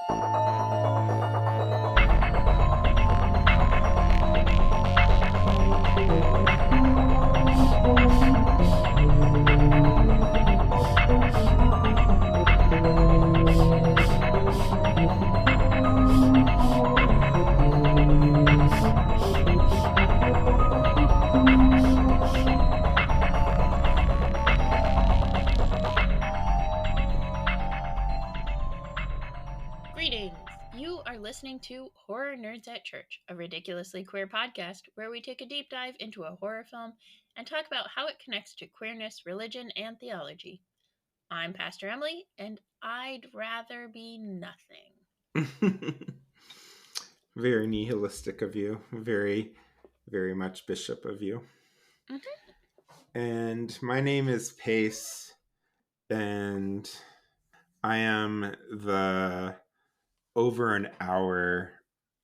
Greetings! You are listening to Horror Nerds at Church, a ridiculously queer podcast where we take a deep dive into a horror film and talk about how it connects to queerness, religion, and theology. I'm Pastor Emily, and I'd rather be nothing. Very nihilistic of you. Very, very much bishop of you. Mm-hmm. And my name is Pace, and I am the over an hour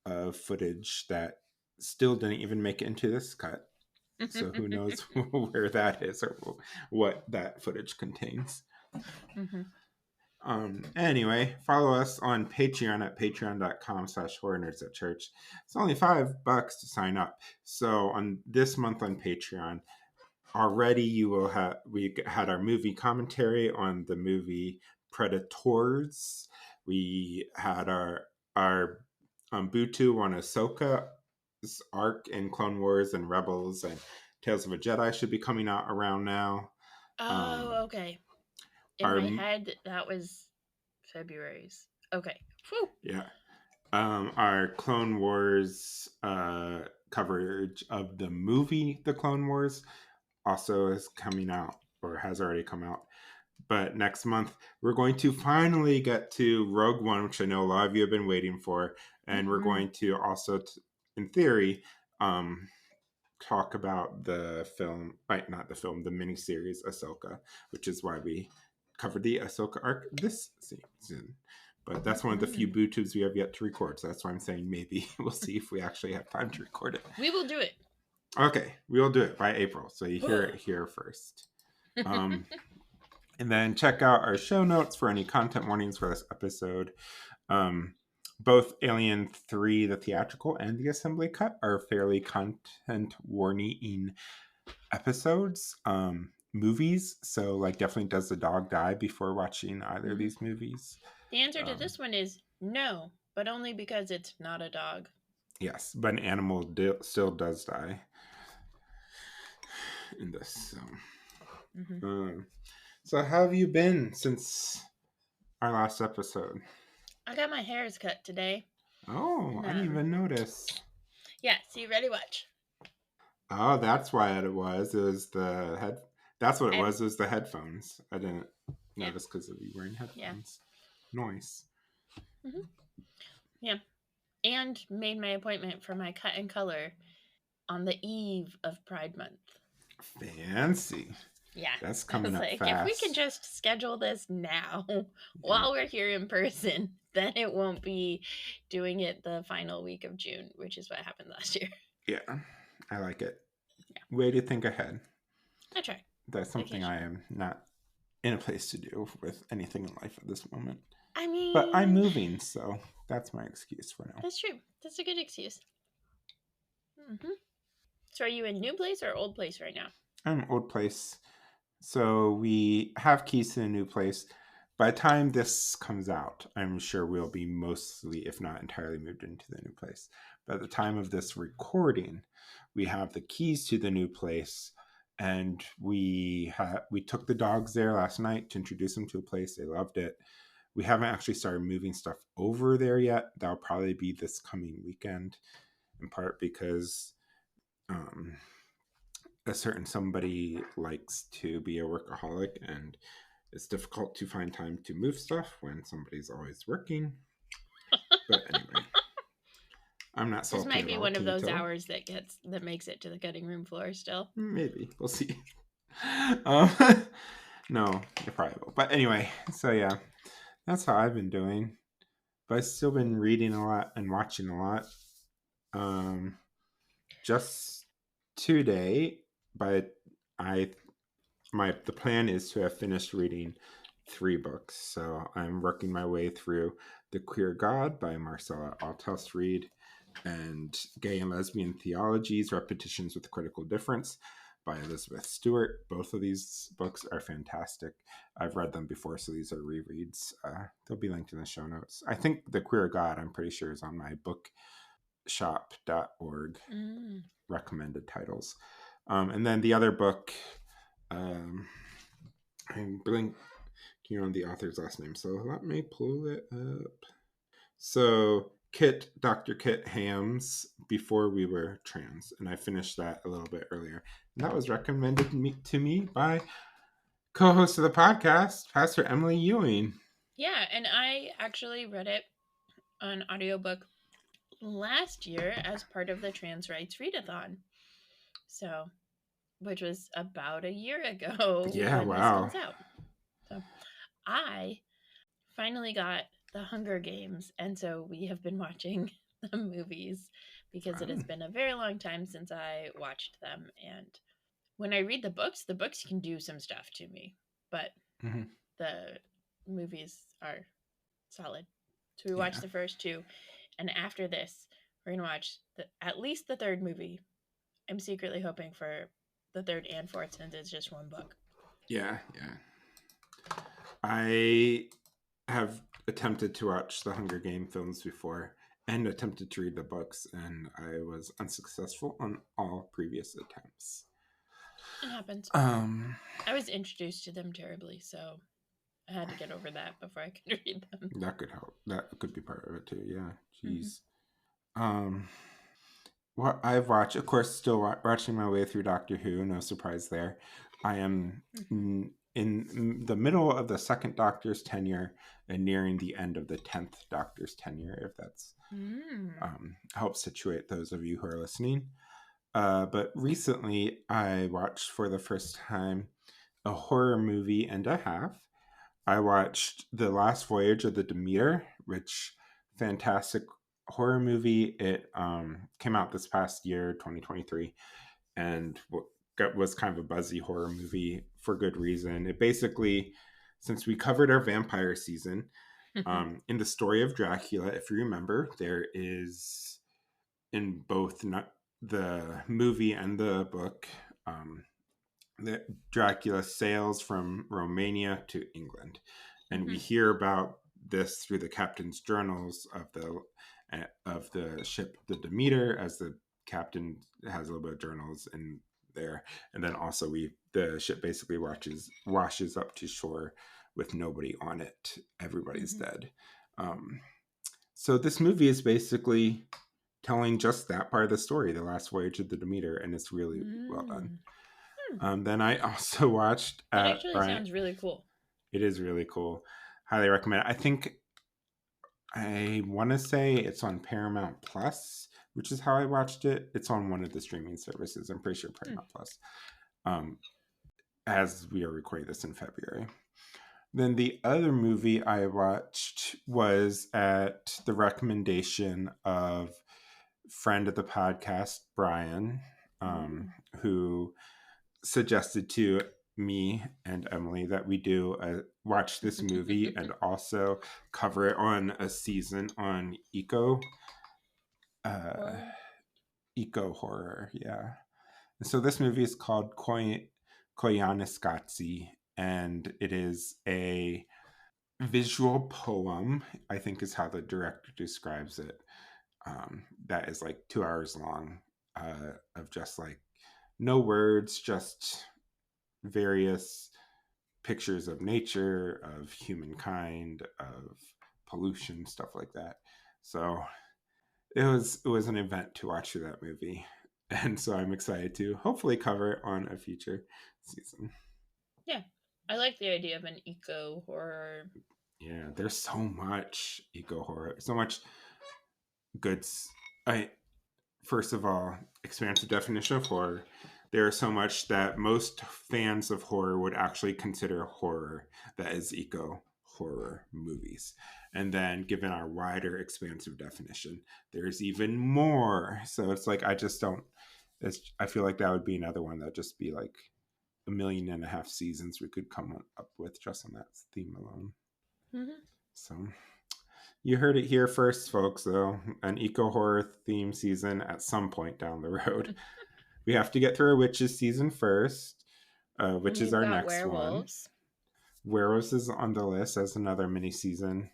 of footage that still didn't even make it into this cut. So who knows where that is or what that footage contains. Mm-hmm. Anyway, follow us on Patreon at patreon.com/horrornerds@church. It's only $5 to sign up. So on this month on Patreon, already you will have, we had our movie commentary on the movie Predators. We had our Butu on Ahsoka's arc in Clone Wars and Rebels, and Tales of a Jedi should be coming out around now. Okay. In my head, that was February's. Okay. Whew. Yeah. Our Clone Wars coverage of the movie The Clone Wars also is coming out, or has already come out. But next month, we're going to finally get to Rogue One, which I know a lot of you have been waiting for. And we're going to also, in theory, talk about the film, not the film, the miniseries Ahsoka, which is why we covered the Ahsoka arc this season. But that's one of the few BooTubes we have yet to record. So that's why I'm saying maybe we'll see if we actually have time to record it. We will do it. Okay, we'll do it by April. So you hear it here first. And then check out our show notes for any content warnings for this episode. Both Alien 3, the theatrical, and the assembly cut are fairly content warning episodes. Movies. So like definitely does the dog die before watching either of these movies? The answer to this one is no, but only because it's not a dog. Yes, but an animal still does die in this. So how have you been since our last episode? I got my hairs cut today. Oh, I didn't even notice. Yeah, see, ready, watch. Oh, that's why it was. It was the head. That's what it was. It was the headphones. I didn't notice because of you wearing headphones. Yeah. Nice. Mm-hmm. Yeah. And made my appointment for my cut and color on the eve of Pride Month. Fancy. Yeah. That's coming up like, fast. If we can just schedule this now while we're here in person, then it won't be doing it the final week of June, which is what happened last year. Yeah. I like it. Yeah. Way to think ahead. I try. That's something I am not in a place to do with anything in life at this moment. I mean... But I'm moving, so that's my excuse for now. That's true. That's a good excuse. Mm-hmm. So are you in new place or old place right now? I'm old place. So we have keys to the new place. By the time this comes out, I'm sure we'll be mostly, if not entirely, moved into the new place. By the time of this recording, we have the keys to the new place, and we took the dogs there last night to introduce them to a place. They loved it. We haven't actually started moving stuff over there yet. That'll probably be this coming weekend, in part because a certain somebody likes to be a workaholic, and it's difficult to find time to move stuff when somebody's always working. But anyway, I'm not salty. This might be one of those hours that makes it to the cutting room floor still. Maybe. We'll see. No, it probably will. But anyway, so yeah, that's how I've been doing. But I've still been reading a lot and watching a lot. Just today, the plan is to have finished reading 3 books. So I'm working my way through The Queer God by Marcella Althaus Reed and Gay and Lesbian Theologies, Repetitions with Critical Difference by Elizabeth Stewart. Both of these books are fantastic. I've read them before, so these are rereads. They'll be linked in the show notes. I think The Queer God, I'm pretty sure, is on my bookshop.org Mm. recommended titles. And then the other book, I'm blanking on the author's last name, so let me pull it up. So Dr. Kit Ham's Before We Were Trans, and I finished that a little bit earlier. And that was recommended to me by co-host of the podcast, Pastor Emily Ewing. Yeah, and I actually read it on audiobook last year as part of the Trans Rights Readathon. So, which was about a year ago Yeah, when this wow. comes out. So, I finally got the Hunger Games, and so we have been watching the movies because it has been a very long time since I watched them. And when I read the books can do some stuff to me, but Mm-hmm. the movies are solid. So we watched Yeah. the first two, and after this, we're gonna watch at least the third movie. I'm secretly hoping for the third and fourth since it's just one book. Yeah, yeah. I have attempted to watch the Hunger Game films before and attempted to read the books, and I was unsuccessful on all previous attempts. It happens. Um, I was introduced to them terribly, so I had to get over that before I could read them. that could help. That could be part of it too. Yeah. Mm-hmm. Jeez. What I've watched, of course, still watching my way through Doctor Who. No surprise there. I am in the middle of the second Doctor's tenure and nearing the end of the 10th Doctor's tenure, if that's helps situate those of you who are listening. But recently, I watched for the first time a horror movie and a half. I watched The Last Voyage of the Demeter, which fantastic horror movie. It came out this past year, 2023, and was kind of a buzzy horror movie for good reason. It basically, since we covered our vampire season, in the story of Dracula, if you remember, there is in both the movie and the book, that Dracula sails from Romania to England, and we hear about this through the captain's journals of the ship, the Demeter, as the captain has a little bit of journals in there, and then also the ship basically washes up to shore with nobody on it. Everybody's dead. So this movie is basically telling just that part of the story, the last voyage of the Demeter, and it's really well done. Then I also watched That actually Brian. sounds really cool. It is really cool. Highly recommend it. I think I want to say it's on Paramount Plus, which is how I watched it. It's on one of the streaming services. I'm pretty sure Paramount Plus. As we are recording this in February. Then the other movie I watched was at the recommendation of friend of the podcast, Brian, who suggested to me and Emily that we watch this movie and also cover it on a season on eco horror. Yeah. So this movie is called Koyaanisqatsi, and it is a visual poem, I think is how the director describes it. That is like 2 hours long, of just like no words, just various pictures of nature, of humankind, of pollution, stuff like that. So it was an event to watch through that movie. And so I'm excited to hopefully cover it on a future season. Yeah, I like the idea of an eco horror. Yeah, there's so much eco horror, so much good. First of all, expansive definition of horror. There is so much that most fans of horror would actually consider horror that is eco horror movies. And then, given our wider expansive definition, there's even more. So it's like, I just don't, I feel like that would be another one that would just be like 1.5 million seasons we could come up with just on that theme alone. Mm-hmm. So you heard it here first, folks, though. An eco horror theme season at some point down the road. We have to get through our witches season first, And which is you've our got next one. werewolves. Werewolves is on the list as another mini season.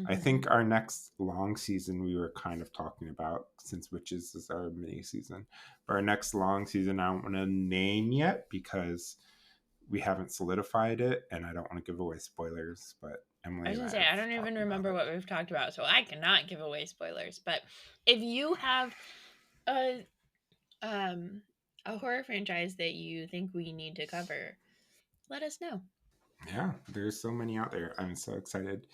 I Mm-hmm. think our next long season we were kind of talking about, since witches is our mini season. But our next long season I don't want to name yet because we haven't solidified it, and I don't want to give away spoilers. But I Emily was and gonna I say I have don't even talked about remember it. what we've talked about, so I cannot give away spoilers. But if you have a um a horror franchise that you think we need to cover, let us know. Yeah, there's so many out there. I'm so excited.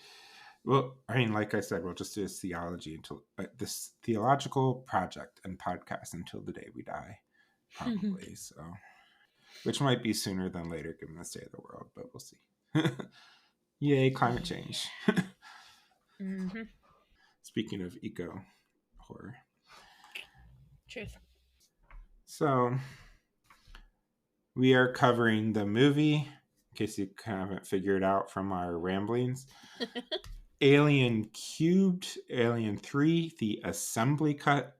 Well, I mean, like I said, we'll just do this theology until this theological project and podcast until the day we die, probably. So, which might be sooner than later, given the state of the world, but we'll see. Yay, climate Yeah. change. Mm-hmm. Speaking of eco horror, Truth. so we are covering the movie. In case you haven't figured out from our ramblings, Alien Cubed, Alien 3, The Assembly Cut,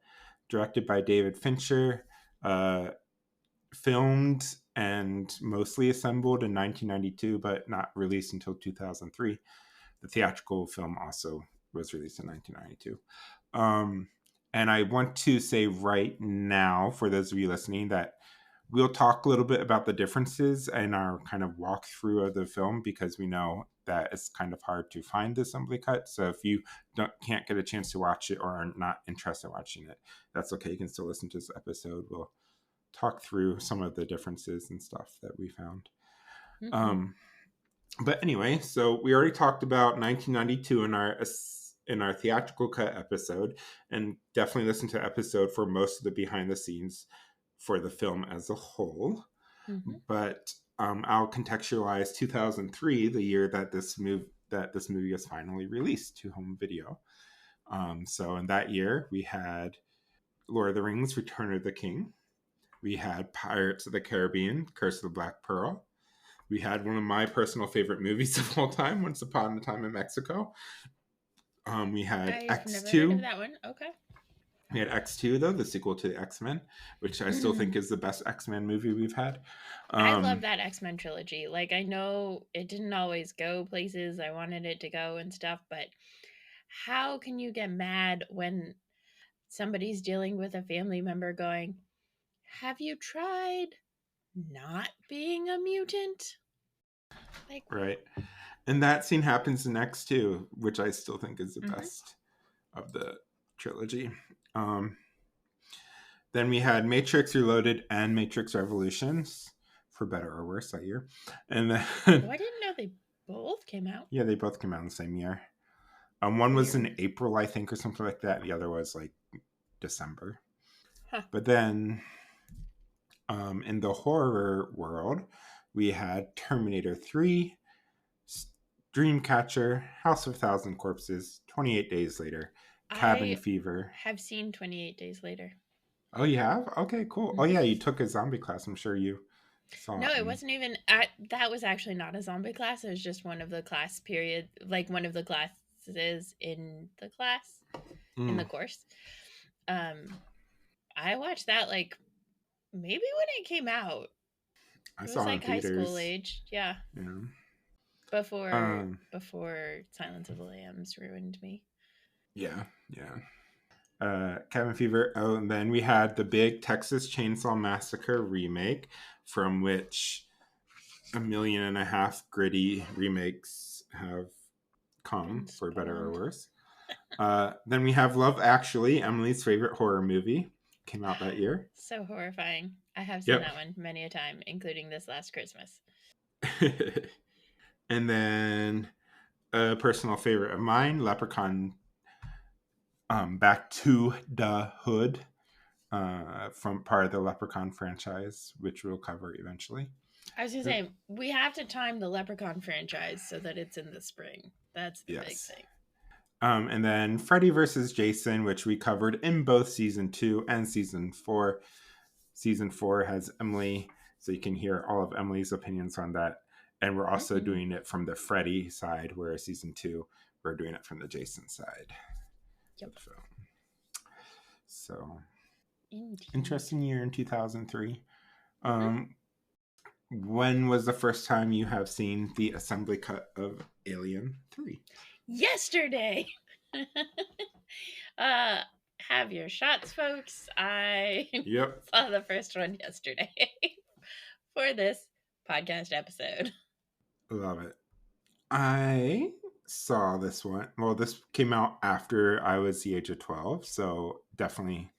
directed by David Fincher, uh, filmed and mostly assembled in 1992, but not released until 2003. The theatrical film also was released in 1992. Um, and I want to say right now, for those of you listening, that we'll talk a little bit about the differences in our kind of walkthrough of the film because we know that it's kind of hard to find the assembly cut. So if you can't get a chance to watch it or are not interested in watching it, that's okay. You can still listen to this episode. We'll talk through some of the differences and stuff that we found. Mm-hmm. Um, but anyway, so we already talked about 1992 in our theatrical cut episode, and definitely listen to episode for most of the behind the scenes for the film as a whole. Mm-hmm. But I'll contextualize 2003, the year that this movie was finally released to home video. So in that year, we had Lord of the Rings: Return of the King. We had Pirates of the Caribbean: Curse of the Black Pearl. We had one of my personal favorite movies of all time, Once Upon a Time in Mexico. We had I've never heard of X2. that one. Okay. We had X2, though, the sequel to X Men, which I still think is the best X Men movie we've had. I love Um, that X-Men trilogy. Like, I know it didn't always go places I wanted it to go and stuff, but how can you get mad when somebody's dealing with a family member going, "Have you tried not being a mutant?" Like, right. And that scene happens in X2, which I still think is the mm-hmm. best of the trilogy. Um, then we had Matrix Reloaded and Matrix Revolutions, for better or worse, that year. And Oh, then, I didn't know they both came out. yeah, they both came out in the same year. One was in Weird. April, I think, or something like that. The other was like December. Huh. But then in the horror world, we had Terminator 3, Dreamcatcher, House of a Thousand Corpses, 28 Days Later, Cabin I Fever. have seen 28 Days Later. Oh, you have? Okay, cool. Oh, Mm-hmm. yeah, you took a zombie class. I'm sure you saw No, it. it And wasn't even at, that was actually not a zombie class. It was just one of the class period, like one of the classes in the class in the mm, course. Um, I watched that like maybe when it came out. I It was saw it in like high school theaters. age, yeah. Yeah. Before Um, before Silence of the Lambs ruined me. yeah, yeah. Cabin Fever. Oh, and then we had the big Texas Chainsaw Massacre remake, from which 1.5 million gritty remakes have Been come, for better or spawned. worse. Then we have Love Actually, Emily's favorite horror movie, came out that year. So horrifying. I have seen Yep. that one many a time, including this last Christmas. And then a personal favorite of mine, Leprechaun, Back to the Hood, from part of the Leprechaun franchise, which we'll cover eventually. I was gonna say we have to time the Leprechaun franchise so that it's in the spring. That's the big Yes. thing. And then Freddy versus Jason, which we covered in both season 2 and season 4. Season 4 has Emily So you can hear all of Emily's opinions on that. And we're also Mm-hmm. doing it from the Freddy side, whereas season 2, we're doing it from the Jason side Yep. of the film. So, Indeed. interesting year in 2003. Mm-hmm. Um, when was the first time you have seen the assembly cut of Alien 3? Yesterday. uh, have your shots, folks. I Yep. saw the first one yesterday for this podcast episode. Love it. I saw this one. Well, this came out after I was the age of 12, so definitely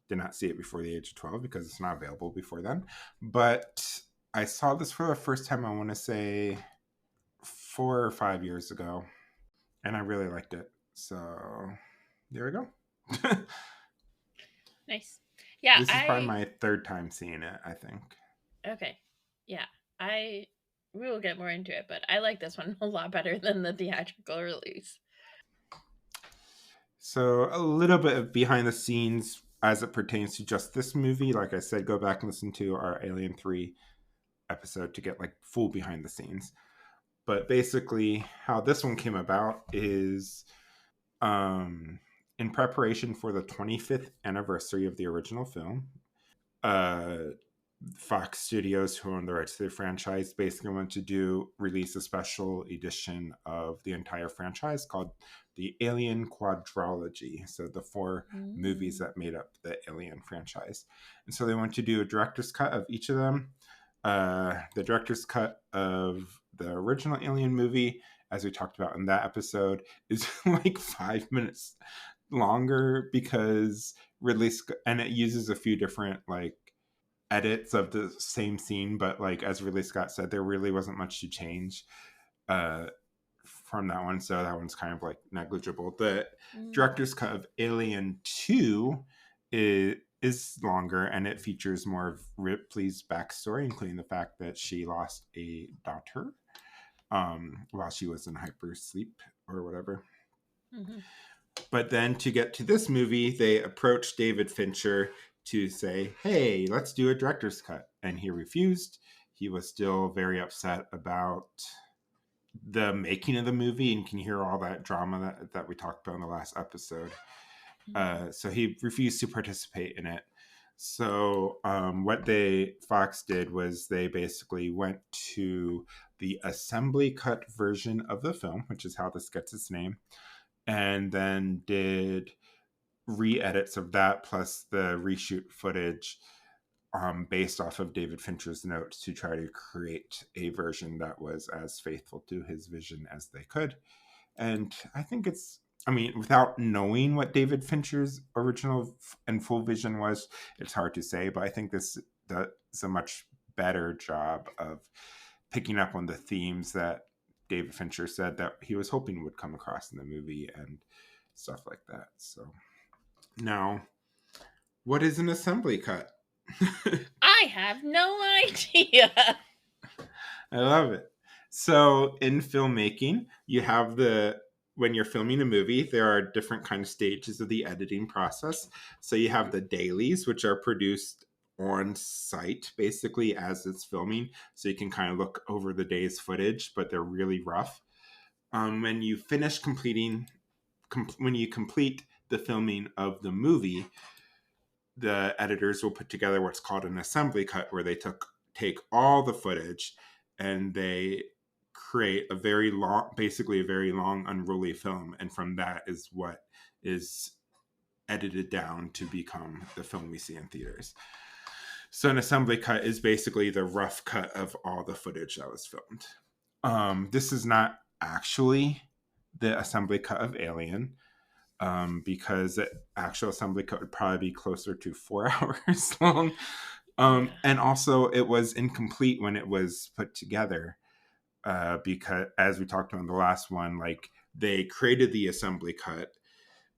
did not see it before the age of 12 because it's not available before then. But I saw this for the first time, I want to say 4 or 5 years ago, and I really liked it. So there we go. Nice. Yeah, This is probably my third time seeing it, I think. okay. Yeah, I we will get more into it, but I like this one a lot better than the theatrical release. So a little bit of behind the scenes as it pertains to just this movie. Like I said, go back and listen to our Alien 3 episode to get like full behind the scenes. But basically, how this one came about is in preparation for the 25th anniversary of the original film. Uh, Fox Studios, who own the rights to the franchise, basically wanted to release a special edition of the entire franchise called the Alien Quadrilogy. So the four movies Mm. that made up the Alien franchise, and so they wanted to do a director's cut of each of them. The director's cut of the original Alien movie, as we talked about in that episode, is like 5 minutes longer because Ridley and it uses a few different like edits of the same scene, but like as Ridley Scott said, there really wasn't much to change uh, from that one, so that one's kind of like negligible. The Mm. director's cut of Alien 2 is longer, and it features more of Ripley's backstory, including the fact that she lost a daughter while she was in hypersleep or whatever. Mm-hmm. But then to get to this movie, they approached David Fincher to say, hey, let's do a director's cut. And he refused. He was still very upset about the making of the movie and can hear all that drama that we talked about in the last episode. Mm. So he refused to participate in it. So what Fox did was they basically went to the assembly cut version of the film, which is how this gets its name, and then did re-edits of that plus the reshoot footage based off of David Fincher's notes to try to create a version that was as faithful to his vision as they could. And I think I mean, without knowing what David Fincher's original and full vision was, it's hard to say, but I think this does a much better job of picking up on the themes that David Fincher said that he was hoping would come across in the movie and stuff like that. So now, what is an assembly cut? I have no idea. I love it. So in filmmaking, you have when you're filming a movie, there are different kind of stages of the editing process. So you have the dailies, which are produced on site basically as it's filming. So you can kind of look over the day's footage, but they're really rough. When you finish when you complete the filming of the movie, the editors will put together what's called an assembly cut, where they take all the footage and they create basically a very long, unruly film, and from that is what is edited down to become the film we see in theaters. So an assembly cut is basically the rough cut of all the footage that was filmed. This is not actually the assembly cut of Alien, because the actual assembly cut would probably be closer to 4 hours long. Yeah. And also, it was incomplete when it was put together, because, as we talked about in the last one, like they created the assembly cut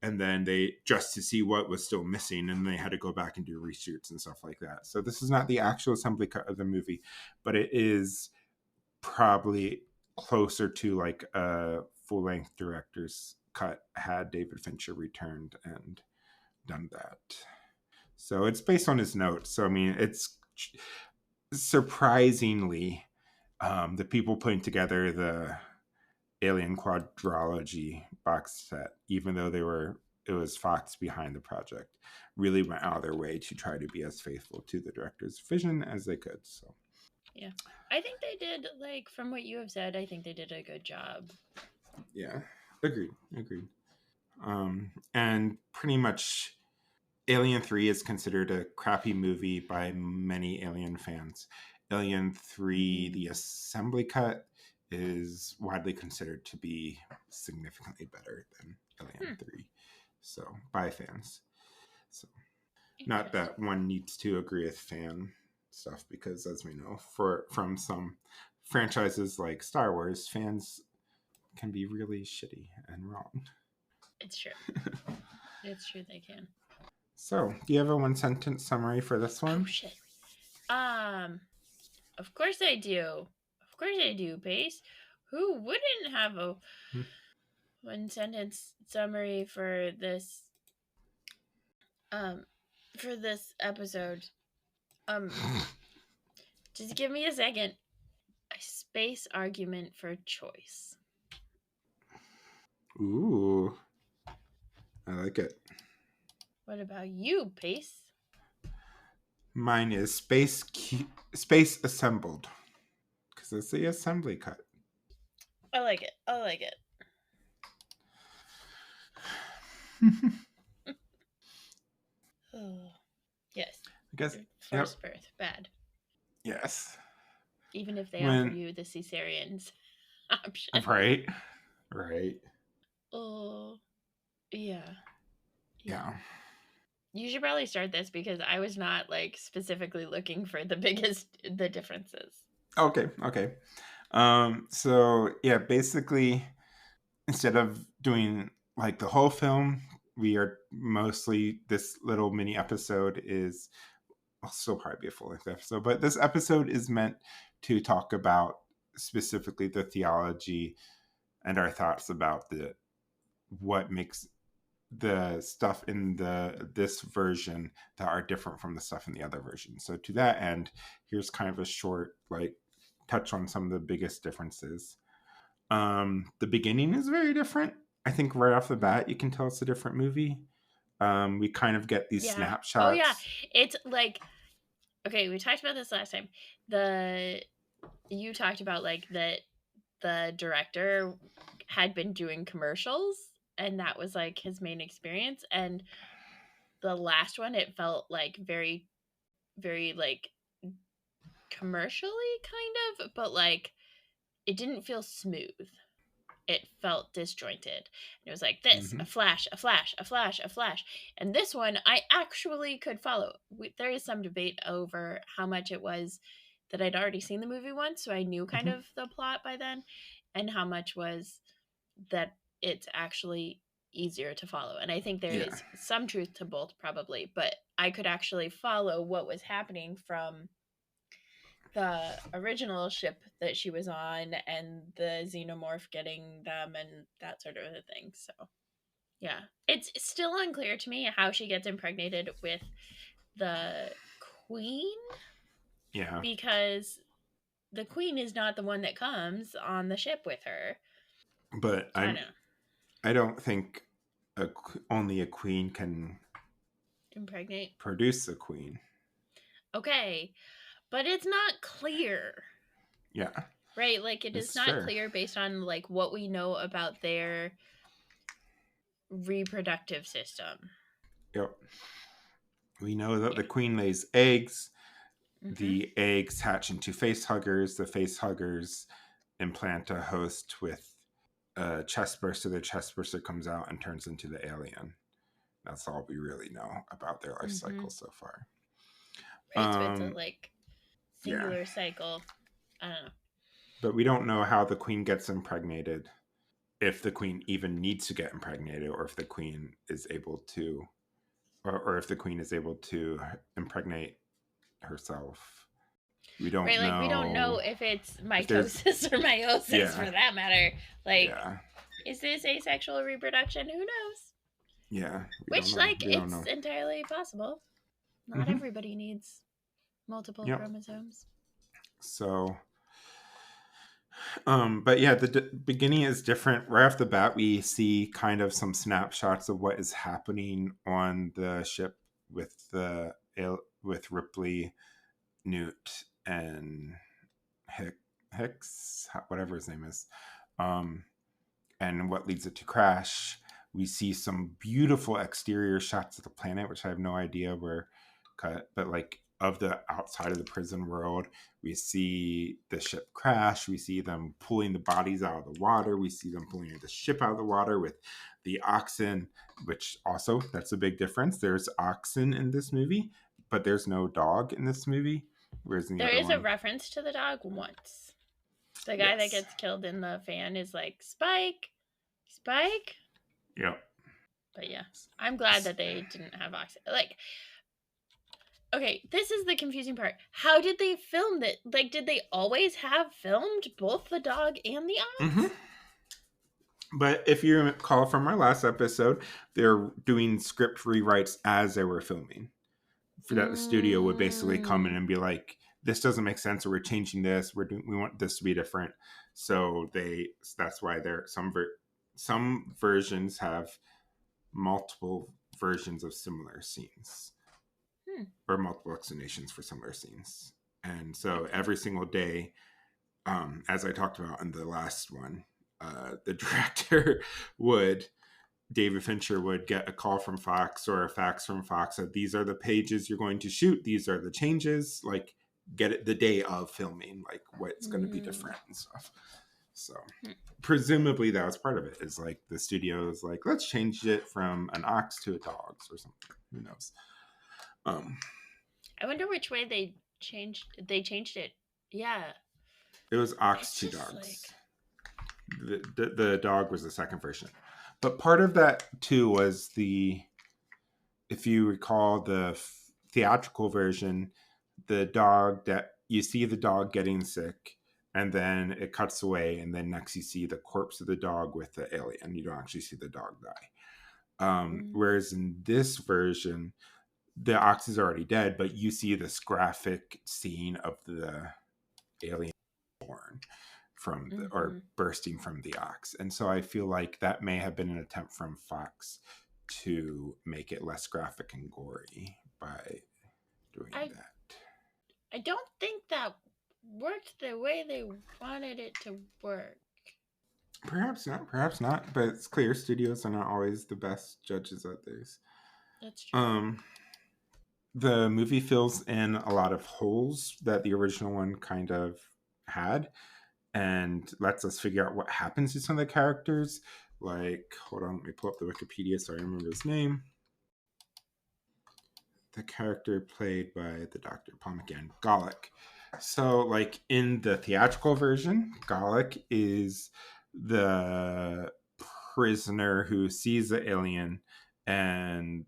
and then they just to see what was still missing, and they had to go back and do reshoots and stuff like that. So this is not the actual assembly cut of the movie, but it is probably closer to like a full length director's cut had David Fincher returned and done that. So it's based on his notes. So I mean, it's surprisingly, the people putting together the Alien Quadrology box set, even though it was Fox behind the project, really went out of their way to try to be as faithful to the director's vision as they could. So Yeah. I think they did, like, from what you have said, I think they did a good job. yeah, agreed, agreed. And pretty much Alien 3 is considered a crappy movie by many Alien fans. Alien 3, Mm. the assembly cut, is widely considered to be significantly better than Alien Hmm. 3. So, by fans. So, not Interesting. that one needs to agree with fan stuff, because as we know, from some franchises like Star Wars, fans can be really shitty and wrong. It's true. It's true they can. So, do you have a one sentence summary for this Oh, one? shit. Um, of course I do. Of course I do, Pace. Who wouldn't have a one sentence summary um for this episode? Um, just give me a second. A space argument for choice. Ooh, I like it. What about you, Pace? Mine is space assembled, because it's the assembly cut. I like it. I like it. I Oh, yes. guess. Yep. Forced birth, bad. Yes. Even if they offer When you the cesareans option. right, right. Oh, yeah. Yeah. Yeah. You should probably start this because I was not like specifically looking for the differences. Okay. Okay. So yeah, basically, instead of doing like the whole film, we are mostly this little mini episode is will still probably be a full length episode, but this episode is meant to talk about specifically the theology and our thoughts about the what makes the stuff in this version that are different from the stuff in the other version. So to that end, here's kind of a short like touch on some of the biggest differences. The beginning is very different. I think right off the bat you can tell it's a different movie. We kind of get these Yeah. Oh yeah. snapshots. It's like, okay, we talked about this last time. The You talked about like that the director had been doing commercials and that was like his main experience, and the last one it felt like very like commercially kind of, but like it didn't feel smooth. It felt disjointed. It was like this, Mm-hmm. a flash, a flash, a flash, a flash. And this one I actually could follow. There is some debate over how much it was that I'd already seen the movie once, so I knew kind Mm-hmm. of the plot by then, and how much was that it's actually easier to follow. And I think there Yeah. is some truth to both probably, but I could actually follow what was happening from the original ship that she was on and the xenomorph getting them and that sort of a thing. So, yeah. It's still unclear to me how she gets impregnated with the queen, Yeah. because the queen is not the one that comes on the ship with her. But So I don't know. I don't think only a queen can Impregnate. produce a queen. Okay. But it's not clear. Yeah, Right? Like it is it's not fair. clear based on like what we know about their reproductive system. Yep. We know that Yeah. the queen lays eggs. Mm-hmm. The eggs hatch into face huggers. The face huggers implant a host with a chest burster. The chest burster comes out and turns into the alien. That's all we really know about their life Mm-hmm. cycle so far. Right. So it's a Um, like yeah, singular cycle. I don't know. but we don't know how the queen gets impregnated, if the queen even needs to get impregnated, or if the queen is able to, or if the queen is able to impregnate herself. We don't Right. Like we don't know know if it's if there's, mitosis or meiosis yeah, for that matter. Like, yeah, is this asexual reproduction? Who knows? yeah. We don't Which, know. like, We don't it's know. entirely possible. Not Mm-hmm. everybody needs multiple Yep. chromosomes. So, but yeah, the beginning is different. Right off the bat, we see kind of some snapshots of what is happening on the ship with with Ripley, Newt, and Hicks, whatever his name is, um, and what leads it to crash. We see some beautiful exterior shots of the planet, which I have no idea where cut, but like of the outside of the prison world, we see the ship crash. We see them pulling the bodies out of the water. We see them pulling the ship out of the water with the oxen, which also that's a big difference. There's oxen in this movie, but there's no dog in this movie. Whereas in the There other is a one, reference to the dog once. The guy that yes, gets killed in the van is like, Spike, Spike. yep. But yeah, I'm glad that they didn't have oxygen. Like, okay, this is the confusing part. How did they film that? Like, did they always have filmed both the dog and the Mm-hmm. ox? But if you recall from our last episode, they're doing script rewrites as they were filming. For that, the studio would basically come in Mm. and be like, "This doesn't make sense, or we're changing this. We want this to be different." So that's why there some versions have multiple versions of similar scenes Hmm. or multiple explanations for similar scenes. And so Okay. every single day, as I talked about in the last one, the director would David Fincher would get a call from Fox or a fax from Fox that these are the pages you're going to shoot, these are the changes, like get it the day of filming, like what's going to be Mm. different and stuff. So Hmm. presumably that was part of it. Is like the studio is like, let's change it from an ox to a dog or something. Who knows? Um, I wonder which way they changed. They changed it. Yeah, it was ox it's to just like. dogs. The dog was the second version, but part of that too was the if you recall the theatrical version, the dog that you see the dog getting sick and then it cuts away and then next you see the corpse of the dog with the alien. You don't actually see the dog die. Mm. Whereas in this version, the ox is already dead, but you see this graphic scene of the alien born from the, or Mm-hmm. bursting from the ox. And so I feel like that may have been an attempt from Fox to make it less graphic and gory by doing I that. I don't think that worked the way they wanted it to work. Perhaps not, but it's clear studios are not always the best judges at this. That's true. Um, the movie fills in a lot of holes that the original one kind of had and lets us figure out what happens to some of the characters. Like, hold on, let me pull up the Wikipedia so I remember his name. The character played by the Dr. Paul McGann, Gallic. So, like in the theatrical version, Gallic is the prisoner who sees the alien and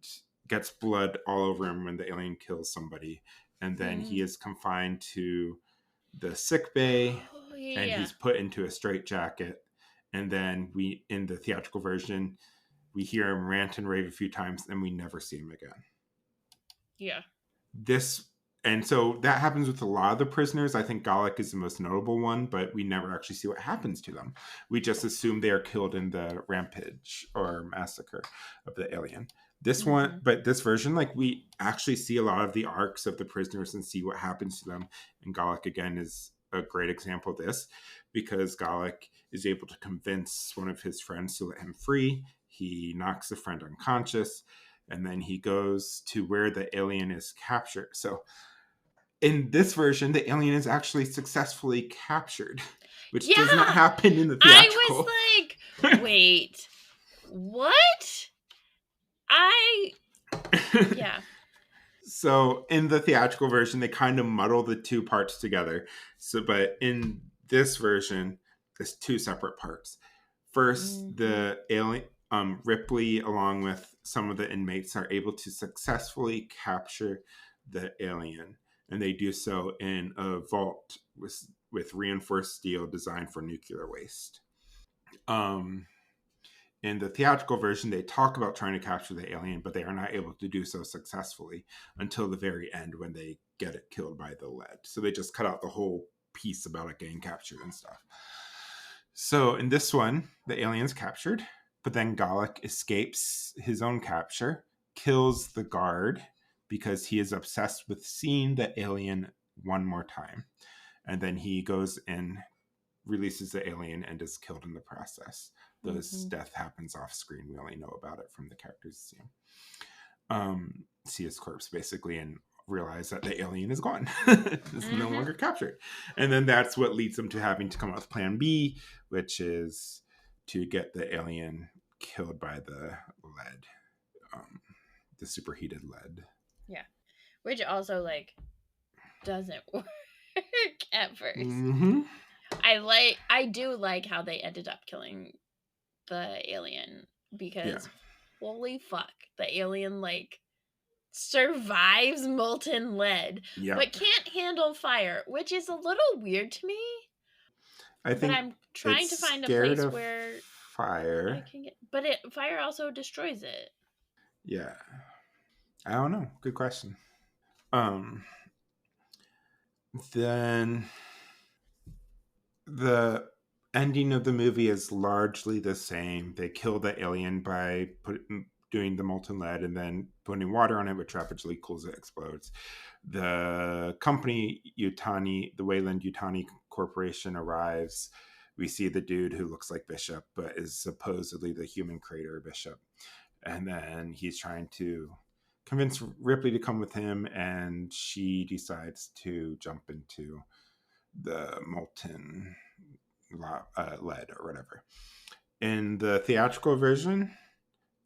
gets blood all over him when the alien kills somebody. And then he Mm. is confined to the sick bay Oh and yeah, he's put into a straitjacket. And then we, in the theatrical version, we hear him rant and rave a few times and we never see him again. yeah. This and so that happens with a lot of the prisoners. I think Gallic is the most notable one, but we never actually see what happens to them. We just assume they are killed in the rampage or massacre of the alien. This one, Mm-hmm. but this version, like we actually see a lot of the arcs of the prisoners and see what happens to them. And Gallic again is a great example of this because Gallic is able to convince one of his friends to let him free. He knocks the friend unconscious and then he goes to where the alien is captured. So in this version, the alien is actually successfully captured, which does not Yeah, happen in the I was theatrical. like, wait, what? I yeah. So in the theatrical version, they kind of muddle the two parts together. So, but in this version, there's two separate parts. First, Mm-hmm. the alien Ripley, along with some of the inmates, are able to successfully capture the alien, and they do so in a vault with reinforced steel designed for nuclear waste. Um, in the theatrical version, they talk about trying to capture the alien, but they are not able to do so successfully until the very end when they get it killed by the lead. So they just cut out the whole piece about it getting captured and stuff. So in this one, the alien's captured, but then Galak escapes his own capture, kills the guard because he is obsessed with seeing the alien one more time. And then he goes and releases the alien and is killed in the process. This death happens off screen. We only know about it from the characters see see his corpse basically and realize that the alien is gone. It's no longer captured. And then that's what leads them to having to come up with plan B, which is to get the alien killed by the lead, the superheated lead. Yeah. Which also like doesn't work at first. Mm-hmm. I do like how they ended up killing the alien because holy fuck, the alien like survives molten lead but can't handle fire, which is a little weird to me. I But think I'm trying it's to find a scared place of where fire. I can get, fire also destroys it. Yeah. I don't know. Good question. Then the ending of the movie is largely the same. They kill the alien by doing the molten lead and then putting water on it, which rapidly cools it, explodes. The company Yutani, the Wayland Yutani Corporation, arrives. We see the dude who looks like Bishop, but is supposedly the human creator Bishop. And then he's trying to convince Ripley to come with him, and she decides to jump into the molten lead or whatever. In the theatrical version,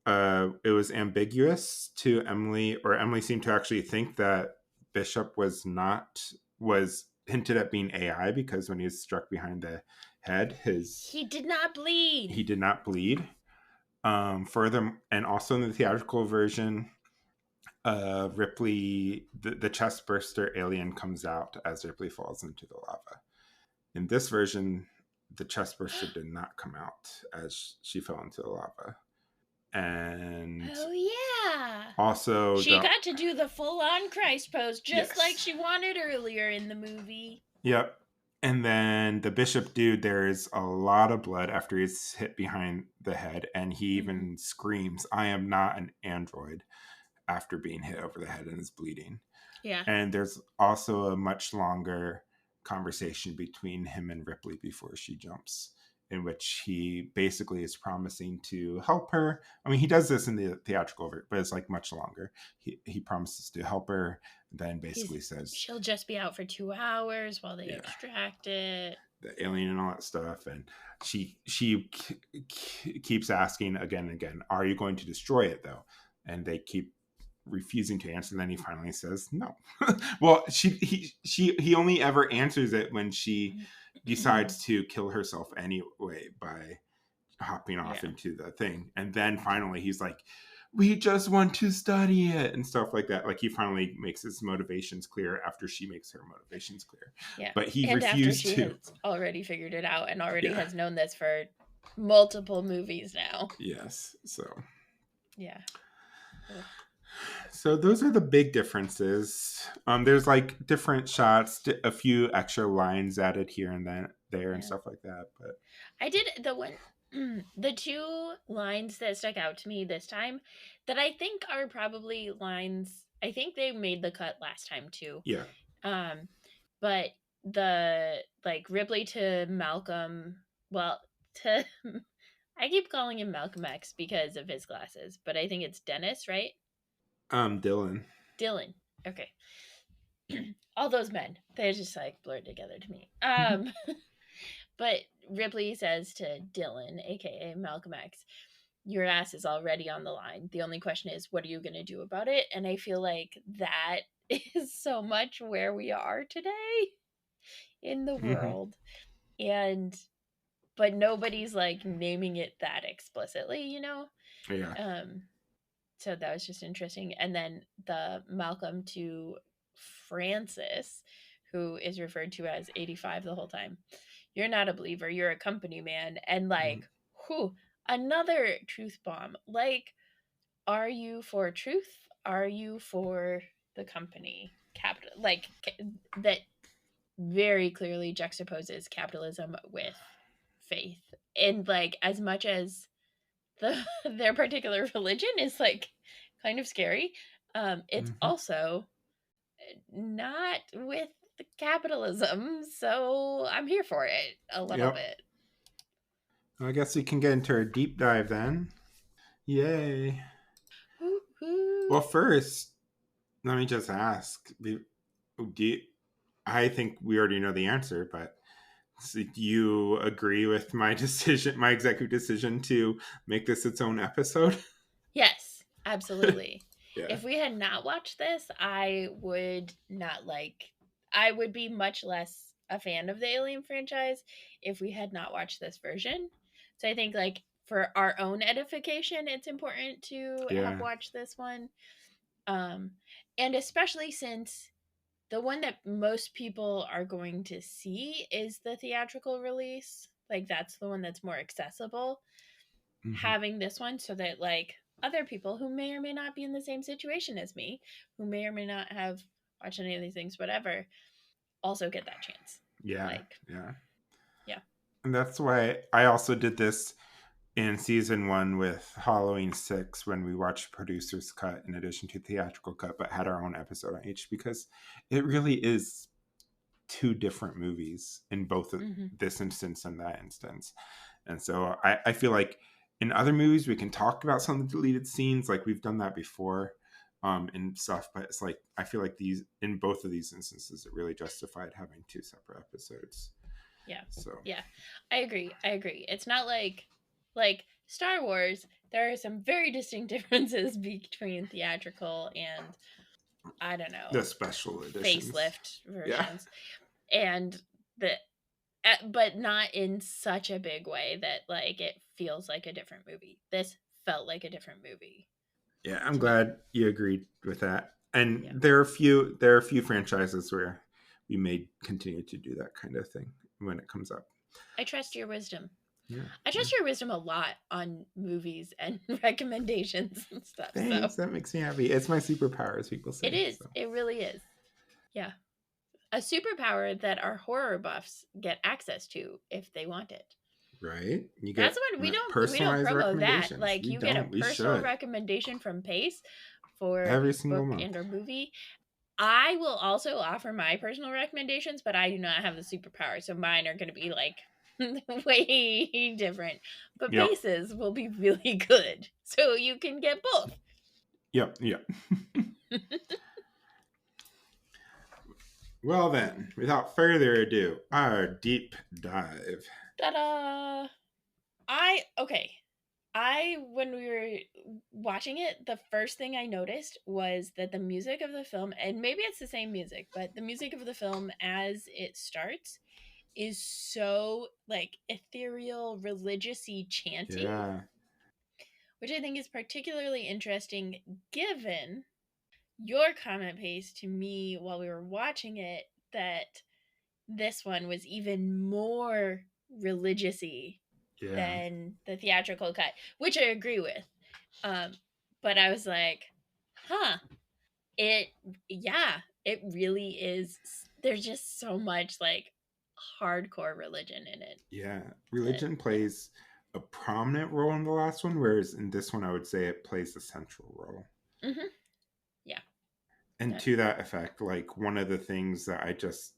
it was ambiguous to Emily, or Emily seemed to actually think that Bishop was hinted at being AI because when he was struck behind the head, he did not bleed. He did not bleed. Further, and also in the theatrical version, Ripley, the chest burster alien comes out as Ripley falls into the lava. In this version, the chest burster did not come out as she fell into the lava. And oh yeah, also she got to do the full-on Christ pose just like she wanted earlier in the movie. Yep. And then the Bishop dude, there's a lot of blood after he's hit behind the head, and he even screams, "I am not an android," after being hit over the head and is bleeding. Yeah. And there's also a much longer conversation between him and Ripley before she jumps, in which he basically is promising to help her. I mean, he does this in the theatrical version, but it's like much longer. He promises to help her, then basically says she'll just be out for 2 hours while they extract it, the alien and all that stuff. And she keeps asking again and again, "Are you going to destroy it though?" And they keep refusing to answer. And then he finally says no. Well, he only ever answers it when she decides to kill herself anyway by hopping off into the thing. And then finally he's like, "We just want to study it," and stuff like that. Like he finally makes his motivations clear after she makes her motivations clear. Yeah. But he and refused after she has already figured it out and already has known this for multiple movies now. Yes. So yeah. So those are the big differences. There's like different shots, a few extra lines added here and there and stuff like that. But I did the two lines that stuck out to me this time that I think are probably lines. I think they made the cut last time too. Yeah. But the like Ripley to Malcolm, well, to I keep calling him Malcolm X because of his glasses, but I think it's Dennis, right? Dylan. Okay. All those men, they're just like blurred together to me. But Ripley says to Dylan, aka Malcolm X, "Your ass is already on the line. The only question is, what are you going to do about it?" And I feel like that is so much where we are today in the world. But nobody's like naming it that explicitly, you know? Yeah. So that was just interesting. And then the Malcolm to Francis, who is referred to as 85 the whole time. "You're not a believer, you're a company man." And like, whew, another truth bomb. Like, are you for truth? Are you for the company? Capital, like that very clearly juxtaposes capitalism with faith. And like as much as their particular religion is like kind of scary, it's Mm-hmm. also not with the capitalism, so I'm here for it a little Yep. bit. I guess we can get into our deep dive then. Yay. Woo-hoo. Well, first, let me just ask. I think we already know the answer, but do you agree with my decision, my executive decision to make this its own episode? Yes, absolutely. Yeah. If we had not watched this, I would not like. I would be much less a fan of the Alien franchise if we had not watched this version. So I think, like, for our own edification, it's important to have Yeah. watched this one. Um, and especially since the one that most people are going to see is the theatrical release. Like, that's the one that's more accessible, Mm-hmm. having this one so that like other people who may or may not be in the same situation as me, who may or may not have watched any of these things, whatever, also get that chance. Yeah. Like, Yeah. yeah. And that's why I also did this in season one with Halloween 6 when we watched producer's cut in addition to theatrical cut, but had our own episode on each because it really is two different movies in both Mm-hmm. this instance and that instance. And so I feel like in other movies we can talk about some of the deleted scenes, like we've done that before, and stuff. But it's like I feel like these in both of these instances, it really justified having two separate episodes. Yeah. So Yeah. I agree. I agree. It's not like Star Wars, there are some very distinct differences between theatrical and I don't the know, special editions, facelift yeah, versions. And the but not in such a big way that like it feels like a different movie. This felt like a different movie yeah. I'm to me. glad you agreed with that. And Yeah. there are a few franchises where we may continue to do that kind of thing when it comes up. I trust your wisdom. Yeah, I yeah. trust your wisdom a lot on movies and recommendations and stuff. So Thanks. That makes me happy. It's my superpower, as people it say. is. So It really is. Yeah. A superpower that our horror buffs get access to if they want it. right, you That's get what we don't personalized promo that. recommendations. Like We you get a don't. We personal should recommendation from Pace for every single book month. and or movie. I will also offer my personal recommendations, but I do not have the superpower, so mine are going to be like way different. But Yep. Pace's will be really good, so you can get both. Yep. Yep. Well then, without further ado, our deep dive. Ta-da! I okay. I when we were watching it, the first thing I noticed was that the music of the film, and maybe it's the same music, but the music of the film as it starts is so like ethereal, religious-y chanting, Yeah. which I think is particularly interesting given your comment Pace to me while we were watching it that this one was even more religious-y Yeah. than the theatrical cut, which I agree with. Um, but I was like, huh, it, yeah, it really is. There's just so much like hardcore religion in it Yeah. that, Religion yeah. plays a prominent role in the last one, whereas in this one, I would say it plays the central role. Mm-hmm. Yeah. And to that effect, like one of the things that I just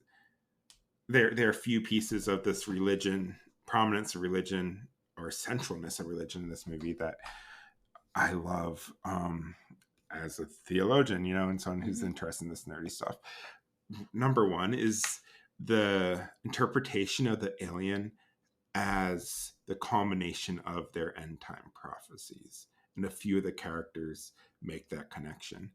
there are few pieces of this religion, prominence of religion, or centralness of religion in this movie that I love, as a theologian, and someone who's Mm-hmm. interested in this nerdy stuff. Number one is the interpretation of the alien as the culmination of their end time prophecies. And a few of the characters make that connection.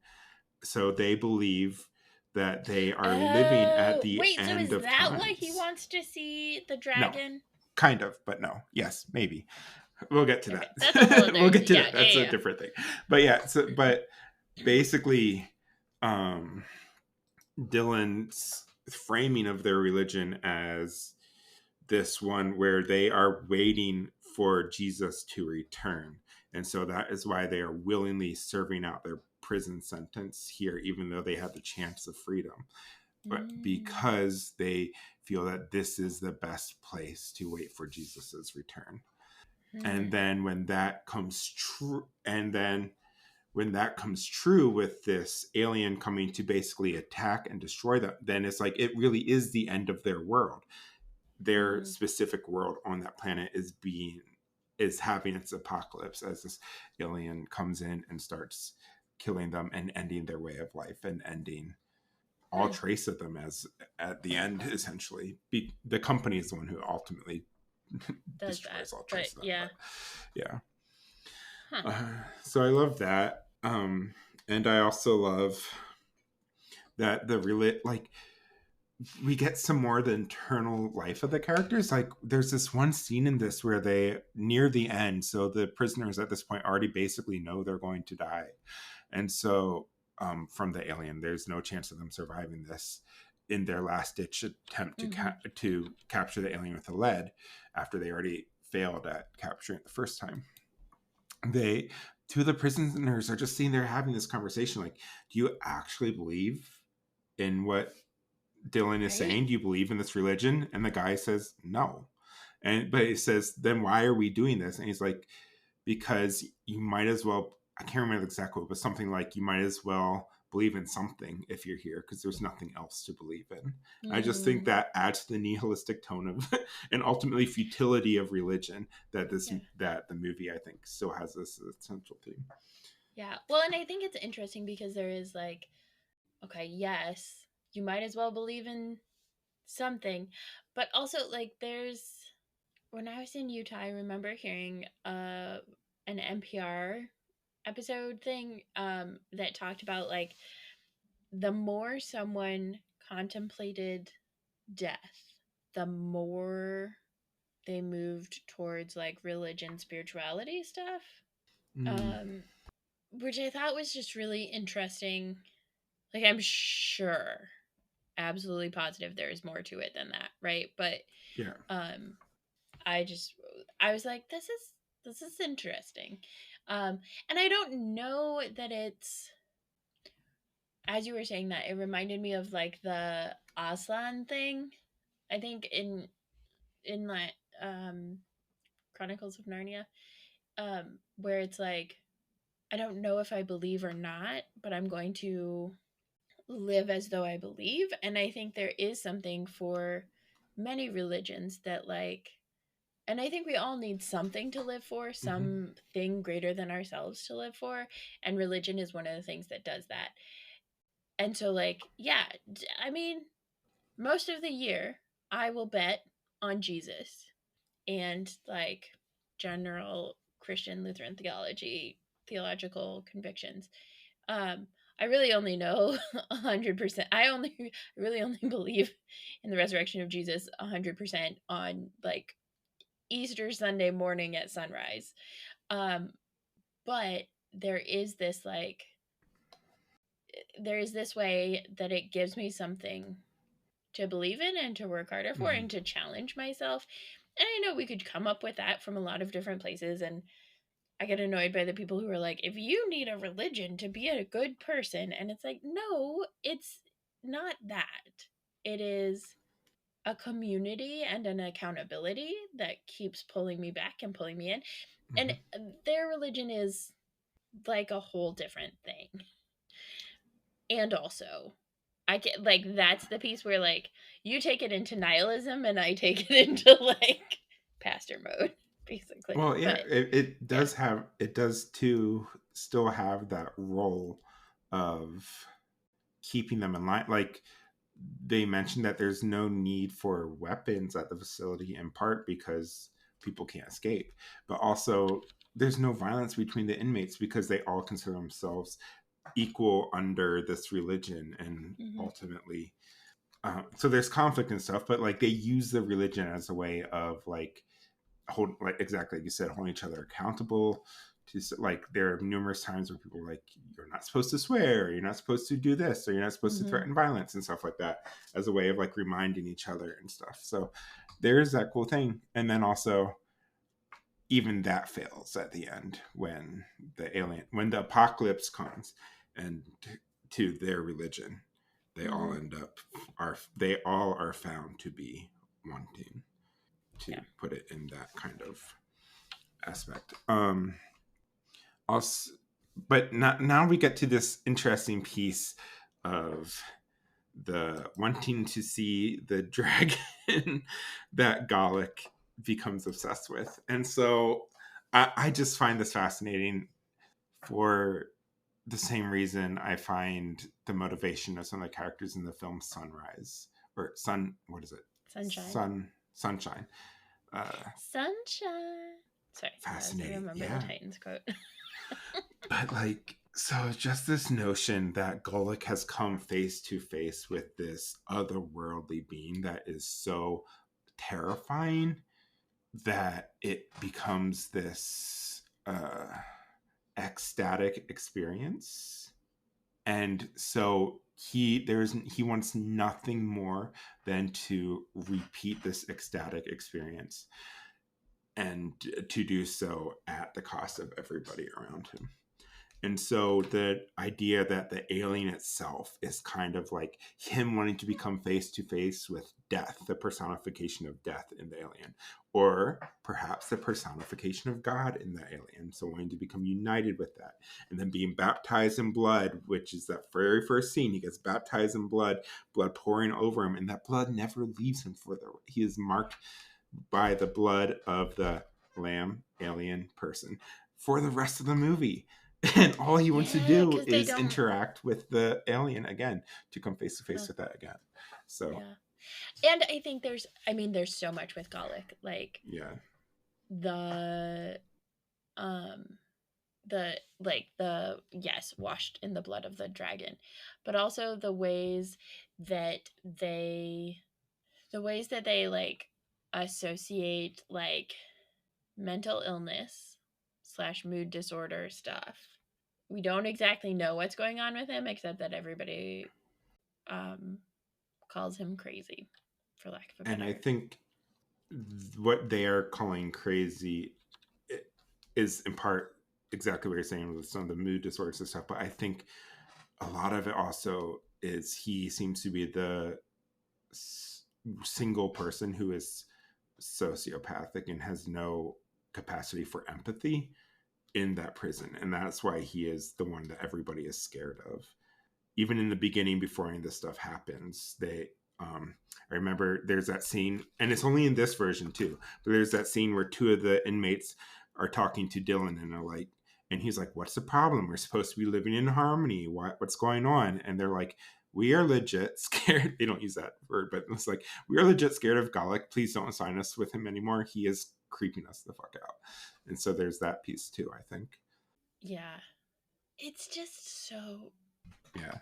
So they believe that they are living at Oh, the wait, so end is of that why he times. wants to see the No, dragon? kind of, but no. Yes, maybe. We'll get to Okay, that's a whole that. other, We'll get to yeah, that. yeah, That's a yeah. different thing. But yeah, but basically, um, Dylan's framing of their religion as this one where they are waiting for Jesus to return. And so that is why they are willingly serving out their prison sentence here, even though they have the chance of freedom. Mm. because they feel that this is the best place to wait for Jesus's return. And Hmm. then when that comes true, and then when that comes true with this alien coming to basically attack and destroy them, then it's like it really is the end of their world. Their Hmm. specific world on that planet is having its apocalypse as this alien comes in and starts killing them and ending their way of life and ending all Hmm. trace of them as at the end essentially. The company is the one who ultimately Does that? destroys all But trace of them, yeah. but yeah. Huh. So I love that, and I also love that like we get some more of the internal life of the characters. Like there's this one scene in this where they near the end, so the prisoners at this point already basically know they're going to die, and so from the alien, there's no chance of them surviving this. In their last ditch attempt Hmm. to capture the alien with the lead, after they already failed at capturing it the first time, they two of the prisoners are just sitting there having this conversation. Like, do you actually believe in what Dylan is Right. saying? Do you believe in this religion? And the guy says no. And but he says, then why are we doing this? And he's like, because you might as well, I can't remember the exact quote, but something like you might as well believe in something if you're here because there's nothing else to believe in. I just think Mm. that adds to the nihilistic tone of and ultimately futility of religion Yeah. that the movie I think still has this essential theme. Yeah. Well, and I think it's interesting because there is like, okay, yes, you might as well believe in something, but also like there's when I was in Utah, I remember hearing an NPR episode thing that talked about like the more someone contemplated death, the more they moved towards like religion, spirituality stuff. Mm, Um, which I thought was just really interesting. Like I'm sure, absolutely positive there is more to it than that, right? But yeah. um I just I was like, this is interesting. Um and I don't know that it's as you were saying that, it reminded me of like the Aslan thing. I think in like Chronicles of Narnia, where it's like, I don't know if I believe or not, but I'm going to live as though I believe. And I think there is something for many religions that like, and I think we all need something to live for, Mm-hmm. something greater than ourselves to live for. And religion is one of the things that does that. And so, like, yeah, I mean, most of the year, I will bet on Jesus and like general Christian Lutheran theology, theological convictions. Um, I really only know 100%. Really only believe in the resurrection of Jesus 100% on like Easter Sunday morning at sunrise. Um, but there is this like there is this way that it gives me something to believe in and to work harder for Mm-hmm. and to challenge myself. And I know we could come up with that from a lot of different places. And I get annoyed by the people who are like, if you need a religion to be a good person. And it's like, no, it's not that. It is a community and an accountability that keeps pulling me back and pulling me in. And Mm-hmm. their religion is like a whole different thing. And also, I get like that's the piece where like you take it into nihilism and I take it into like pastor mode, basically. Well, yeah, But it yeah. does have it does too still have that role of keeping them in line. Like they mentioned that there's no need for weapons at the facility in part because people can't escape, but also there's no violence between the inmates because they all consider themselves equal under this religion and Hmm. ultimately so there's conflict and stuff, but like they use the religion as a way of like hold like exactly like you said, holding each other accountable. To like there are numerous times where people are like you're not supposed to swear, or you're not supposed to do this, or you're not supposed to Hmm. threaten violence and stuff like that, as a way of like reminding each other and stuff. So there's that cool thing, and then also even that fails at the end when the apocalypse comes and to their religion. they all Mm-hmm. end up they all are found to be wanting, to Yeah. put it in that kind of aspect. Also, but not, now we get to this interesting piece of the wanting to see the dragon that Gallic becomes obsessed with. And so I just find this fascinating for the same reason I find the motivation of some of the characters in the film Sunrise or Sun, what is it? Sunshine. Sunshine. Uh, Sunshine. Sorry, I was trying to Fascinating. remember the Yeah. Titans quote. But like, so just this notion that Golik has come face to face with this otherworldly being that is so terrifying that it becomes this ecstatic experience. And so he wants nothing more than to repeat this ecstatic experience, and to do so at the cost of everybody around him. And so the idea that the alien itself is kind of like him wanting to become face to face with death, the personification of death in the alien, or perhaps the personification of God in the alien. So wanting to become united with that. And then being baptized in blood, which is that very first scene. He gets baptized in blood, blood pouring over him, and that blood never leaves him he is marked by the blood of the lamb alien person for the rest of the movie. And all he wants to Yeah, do because they is don't. interact with the alien again, to come face to Huh, face with that again. So yeah, and I think there's so much with Gallic, like yeah. the um the yes, washed in the blood of the dragon, but also that they the ways that they like associate like mental illness slash mood disorder stuff. We don't exactly know what's going on with him, except that everybody um, calls him crazy, for lack of a And I better. think what they are calling crazy is in part exactly what you're saying with some of the mood disorders and stuff. But I think a lot of it also is he seems to be the single person who is sociopathic and has no capacity for empathy in that prison, and that's why he is the one that everybody is scared of. Even in the beginning, before any of this stuff happens, I remember there's that scene, and it's only in this version too, but there's that scene where two of the inmates are talking to Dylan, and they're like, and he's like, what's the problem? We're supposed to be living in harmony. What's going on? And they're like, we are legit scared. They don't use that word, but it's like, we are legit scared of Gallic. Please don't assign us with him anymore. He is creeping us the fuck out. And so there's that piece too, I think. Yeah, it's just so. Yeah.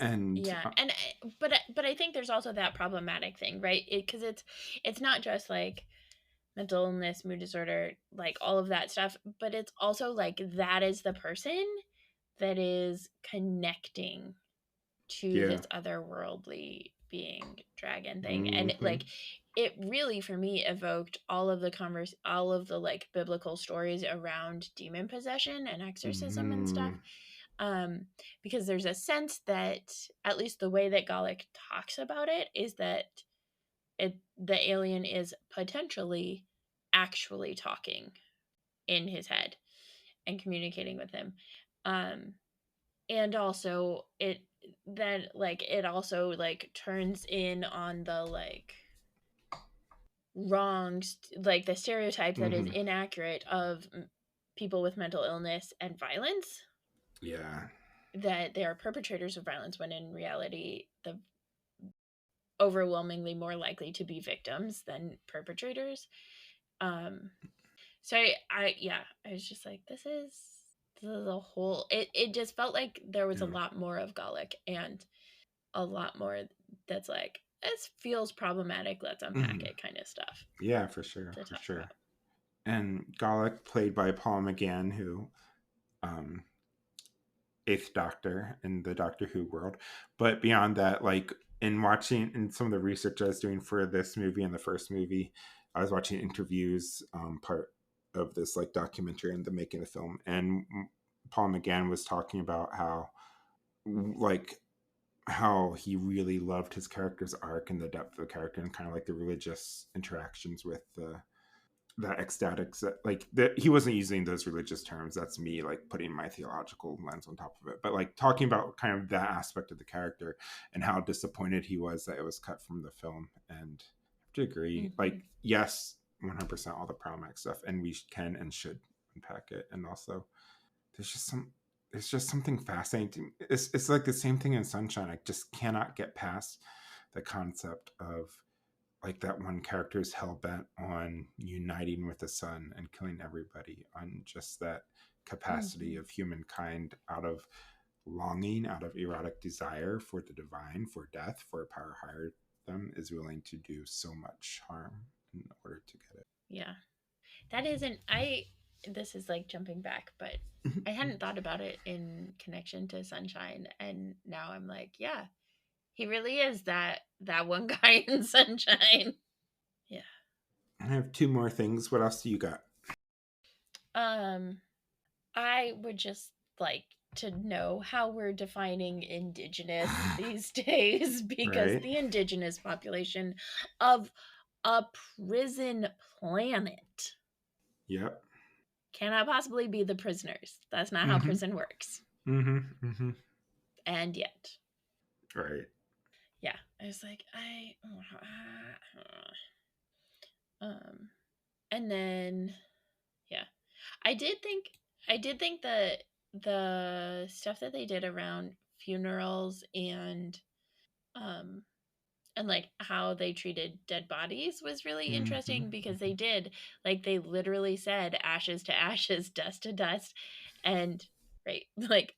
And Yeah, and but I think there's also that problematic thing, right? Because it's not just like mental illness, mood disorder, like all of that stuff, but it's also like that is the person that is connecting to yeah. this otherworldly being dragon thing. And Mm-hmm. like it really for me evoked all of the like biblical stories around demon possession and exorcism and stuff. Mm-hmm. um because there's a sense that at least the way that Gallic talks about it is that the alien is potentially actually talking in his head and communicating with him. um and also it also like turns in on the like like the stereotype that is Mm-hmm. inaccurate of people with mental illness and violence, Yeah. that they are perpetrators of violence when in reality the overwhelmingly more likely to be victims than perpetrators. um so I was just like, this is a whole it just felt like there was a Yeah. lot more of Gallic and a lot more that's like, this feels problematic, let's unpack Mm-hmm. it kind of stuff Yeah, for sure, to for talk sure. about. And Gallic, played by Paul McGann, who um, Eighth Doctor in the Doctor Who world. But beyond that, like in watching in some of the research I was doing for this movie and the first movie, I was watching interviews, part of this like documentary and the making of the film, and Paul McGann was talking about how like how he really loved his character's arc and the depth of the character, and kind of like the religious interactions with the that ecstatic like that. He wasn't using those religious terms. That's me like putting my theological lens on top of it, but like talking about kind of that aspect of the character and how disappointed he was that it was cut from the film. And I have to agree, Mm-hmm. like, yes, 100% all the problematic stuff, and we can and should unpack it. And also there's just some it's just something fascinating. It's like the same thing in Sunshine. I just cannot get past the concept of like that one character is hell bent on uniting with the sun and killing everybody, on just that capacity Mm-hmm. of humankind out of longing, out of erotic desire for the divine, for death, for a power higher them, is willing to do so much harm in order to get Yeah. That isn't I this is like jumping back, but it. I hadn't thought about it in connection to Sunshine, and now I'm like, yeah, he really is that one guy in Sunshine. Yeah. I have two more things. What else do you got? Um I would just like to know how we're defining indigenous these days, because Right? the indigenous population of a prison planet Yep. cannot possibly be the prisoners. That's not how Mm-hmm. prison works. Mm-hmm. Mm-hmm. And yet, Right. yeah, I was like, um, and then yeah, I did think, that the stuff that they did around funerals um and like how they treated dead bodies was really Mm-hmm. interesting, because they did, like, they literally said ashes to ashes, dust to dust. And right, like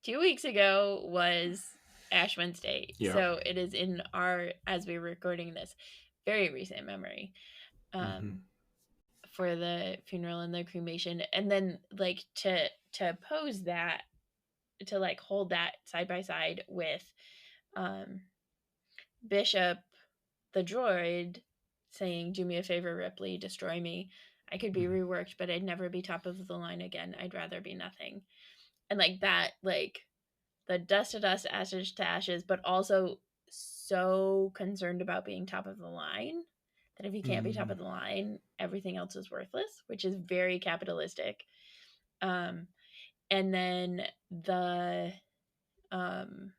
2 weeks ago was Ash Wednesday, Yep. so it is in our, as we were recording this, very recent memory, Mm-hmm. um for the funeral and the cremation. And then like to pose that, to like hold that side by side with um Bishop the droid saying, "Do me a favor, Ripley, destroy me. I could be reworked, but I'd never be top of the line again. I'd rather be nothing." And like that, like the dust to dust, ashes to ashes, but also so concerned about being top of the line that if you can't be top Mm-hmm. of the line, everything else is worthless, which is very capitalistic. Um, and then um,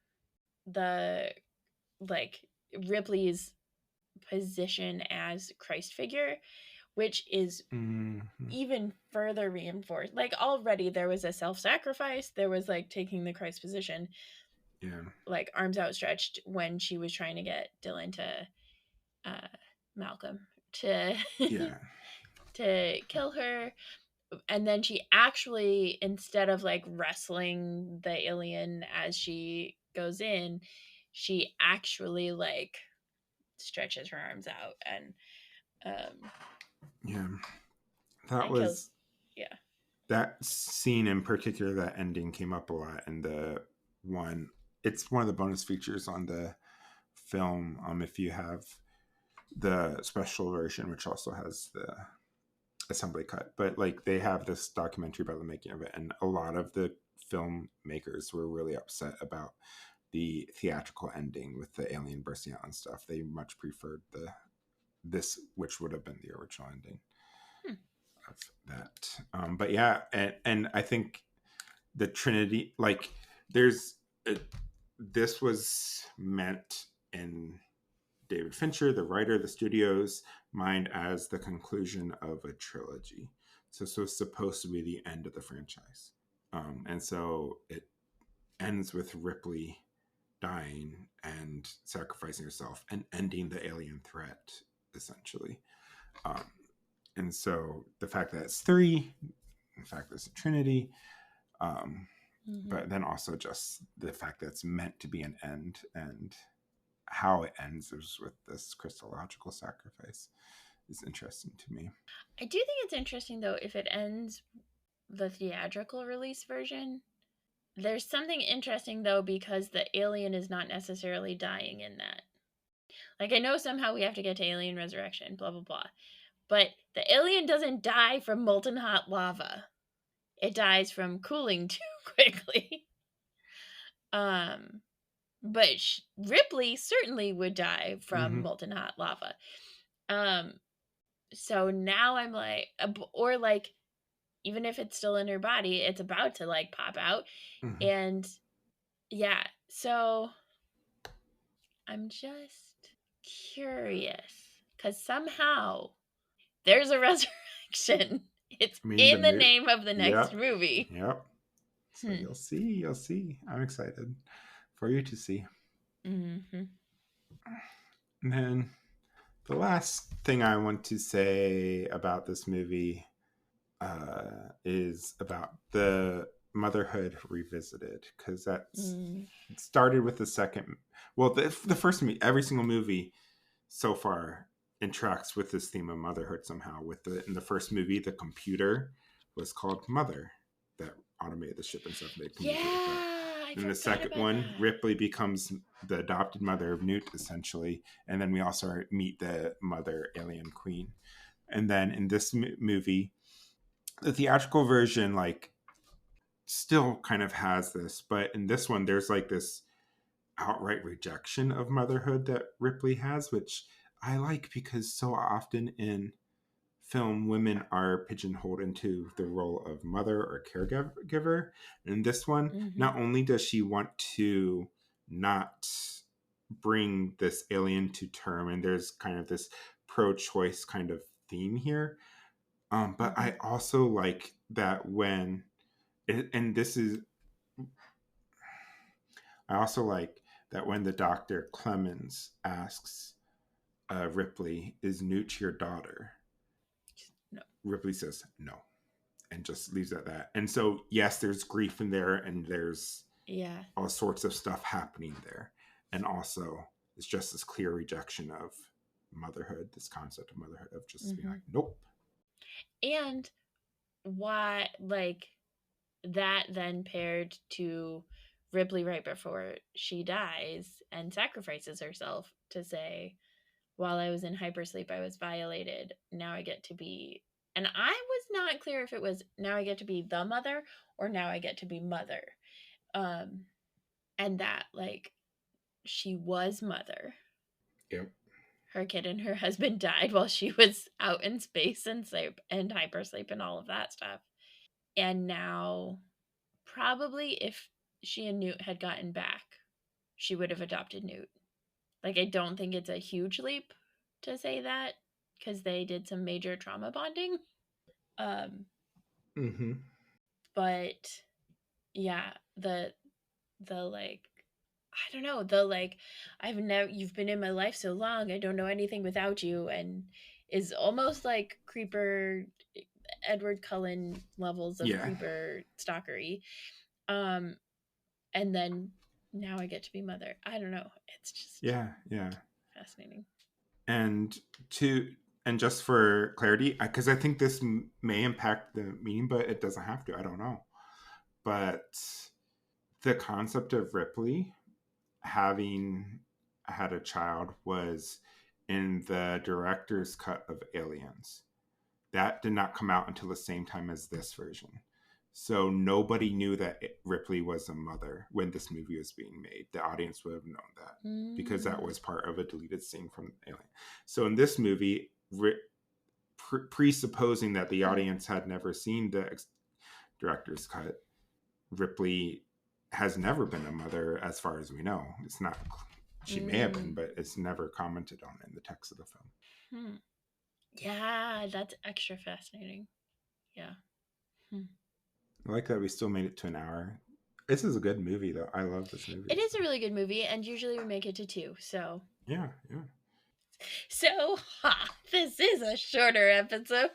the like Ripley's position as Christ figure, which is Mm-hmm. even further reinforced. Like already there was a self-sacrifice, there was like taking the Christ position, Yeah. like arms outstretched when she was trying to get Dylan to uh Malcolm to Yeah. to kill her. And then she actually, instead of like wrestling the alien as she goes in, she actually like stretches her arms out um Yeah. That and kills. was Yeah. that scene in particular. That ending came up a lot in the one. It's one of the bonus features on the film. If you have the special version, which also has the assembly cut, but like they have this documentary about the making of it, and a lot of the filmmakers were really upset about the theatrical ending with the alien bursting out and stuff. They much preferred this, which would have been the original ending Hmm. of that. But yeah, and I think the Trinity, like, there's a, this was meant in David Fincher, the writer, the studio's mind, as the conclusion of a trilogy. So this was supposed to be the end of the franchise. And so it ends with Ripley dying and sacrificing herself and ending the alien threat, essentially. Um, and so the fact that it's three, the fact that it's a trinity, um, Mm-hmm. but then also just the fact that it's meant to be an end, and how it ends is with this Christological sacrifice is interesting to me. I do think it's interesting though if it ends the theatrical release version. There's something interesting though, because the alien is not necessarily dying in that. Like I know somehow we have to get to alien resurrection, blah blah blah. But the alien doesn't die from molten hot lava. It dies from cooling too quickly. Um but Ripley certainly would die from Mm-hmm. molten hot lava. Um, so now I'm like, or like, even if it's still in her body, it's about to like pop out. Mm-hmm. And yeah, so I'm just curious because somehow there's a resurrection. It's I mean, the in the mo- name of the next Yep. movie. Yep. So Hmm. you'll see. You'll see. I'm excited for you to see. Mm-hmm. And then the last thing I want to say about this movie is about the motherhood revisited, because that's Mm. it started with the second. Well, the first movie, every single movie so far interacts with this theme of motherhood somehow. With the in the first movie, the computer was called Mother that automated the ship and stuff. They Yeah, communicate with that. I In the forgot second about one, that. Ripley becomes the adopted mother of Newt, essentially, and then we also meet the mother alien queen. And then in this movie, the theatrical version, like, still kind of has this, but in this one, there's like this outright rejection of motherhood that Ripley has, which I like because so often in film, women are pigeonholed into the role of mother or caregiver. In this one, Mm-hmm. not only does she want to not bring this alien to term, and there's kind of this pro-choice kind of theme here, but Mm-hmm. I also like that when, and this is, I also like that when the doctor Clemens asks Ripley, "Is Newt your daughter?" No. Ripley says no, and just leaves it at that. And so, yes, there's grief in there, and there's Yeah. all sorts of stuff happening there, and also it's just this clear rejection of motherhood, this concept of motherhood, of just being Mm-hmm. like, nope. And why, like, that then paired to Ripley right before she dies and sacrifices herself to say, while I was in hypersleep, I was violated. Now I get to be. And I was not clear if it was now I get to be the mother or now I get to be mother. Um, and that, like, she was mother. Yep. Her kid and her husband died while she was out in space and sleep and hypersleep and all of that stuff. And now, probably if she and Newt had gotten back, she would have adopted Newt. Like, I don't think it's a huge leap to say that because they did some major trauma bonding. Um, Mm-hmm. but yeah, the like, I don't know, the like, I've never you've been in my life so long, I don't know anything without you, and is almost like creeper Edward Cullen levels of Yeah. creeper stalkery. Um, and then now I get to be mother. I don't know. It's just Yeah. Yeah. fascinating. And to and just for clarity, because I think this may impact the meaning, but it doesn't have to. I don't know. But the concept of Ripley having had a child was in the director's cut of Aliens. That did not come out until the same time as this version. So nobody knew that Ripley was a mother when this movie was being made. The audience would have known that because that Mm. was part of a deleted scene from Alien. So in this movie, presupposing that the Hmm. audience had never seen the director's cut, Ripley has never been a mother as far as we know. It's not, she may have been, Mm. but it's never commented on in the text of the film. Hmm. Yeah, that's extra fascinating. Yeah. Hmm. I like that we still made it to an hour. This is a good movie, though. I love this movie. It is So. a really good movie, and usually we make it to two. So, Yeah, yeah. this is a shorter episode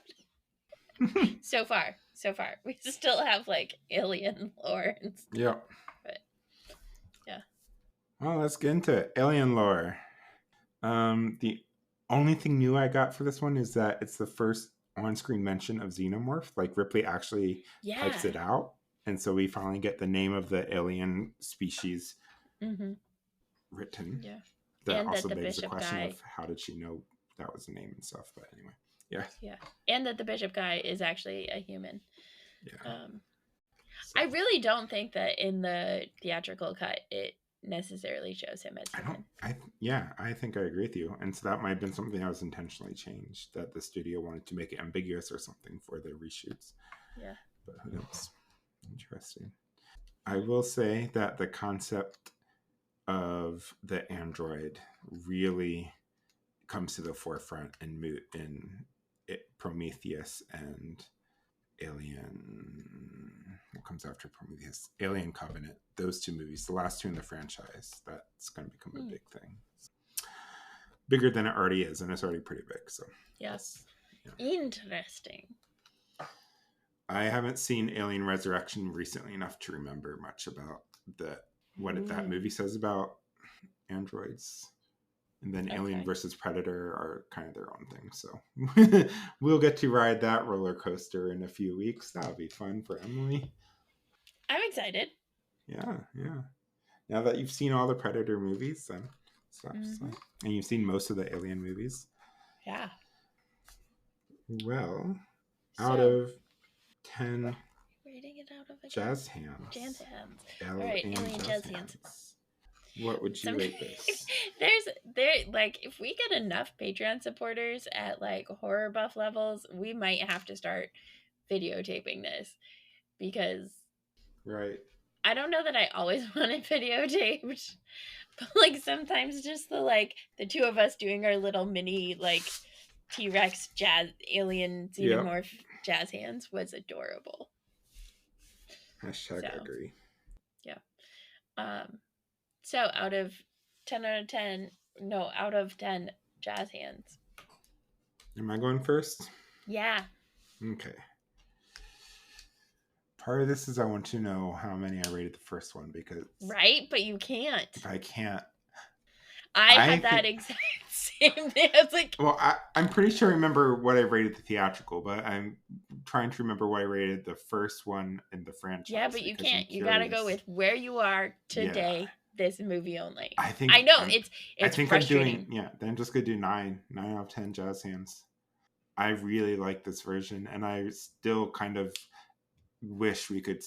so far. So far, we still have like alien lore and stuff, Yeah. but yeah. Well, let's get into it. Alien lore. The only thing new I got for this one is that it's the first on-screen mention of xenomorph. Like Ripley actually types Yeah. it out, and so we finally get the name of the alien species Mm-hmm. written. Yeah. That And that also the begs the bishop question of guy, how did she know that was the name and stuff. But anyway, yeah, yeah, and that the bishop guy is actually a human. yeah. Um, So I really don't think that in the theatrical cut it necessarily shows him as I don't. human. I think I agree with you. And so that might have been something that was intentionally changed, that the studio wanted to make it ambiguous or something for their reshoots. Yeah. But who knows? Interesting. I Yeah. will say that the concept of the android really comes to the forefront in Prometheus and Alien. What comes after Prometheus? Alien Covenant. Those two movies, the last two in the franchise. That's going to become a Hmm. big thing. Bigger than it already is, and it's already pretty big. So Yep. that's, yeah. Interesting. I haven't seen Alien Resurrection recently enough to remember much about the that Ooh. movie says about androids. And then Alien Okay. versus Predator are kind of their own thing. So we'll get to ride that roller coaster in a few weeks. That'll be fun for Emily. I'm excited. Yeah, yeah. Now that you've seen all the Predator movies, then Mm-hmm. and you've seen most of the Alien movies, Yeah. well, out So, of 10 rating it out of again. jazz Jazz hands, hands. All L right, and alien jazz jazz hands. hands, what would you Some rate this? there like if we get enough Patreon supporters at like horror buff levels, we might have to start videotaping this because Right. I don't know that I always want it videotaped, but like sometimes just the two of us doing our little mini like T-Rex jazz alien Yep. xenomorph jazz hands was adorable. Hashtag So agree. yeah. Um so out of 10 out of 10, no, out of 10 jazz hands. Am I going first? Yeah. Okay. Part of this is I want to know how many I rated the first one because Right? But you can't. I can't. I I had that think. exact same thing. I was like, Well, I'm pretty sure I remember what I rated the theatrical, but I'm trying to remember what I rated the first one in the yeah, franchise but you because I'm can't. You gotta go curious. with where you are Yeah, today, this movie only. I I think know I'm. I it's think I'm doing. frustrating. Yeah, then I'm just gonna do 9 out of 10 jazz hands. I really like this version, and I still kind of wish we could.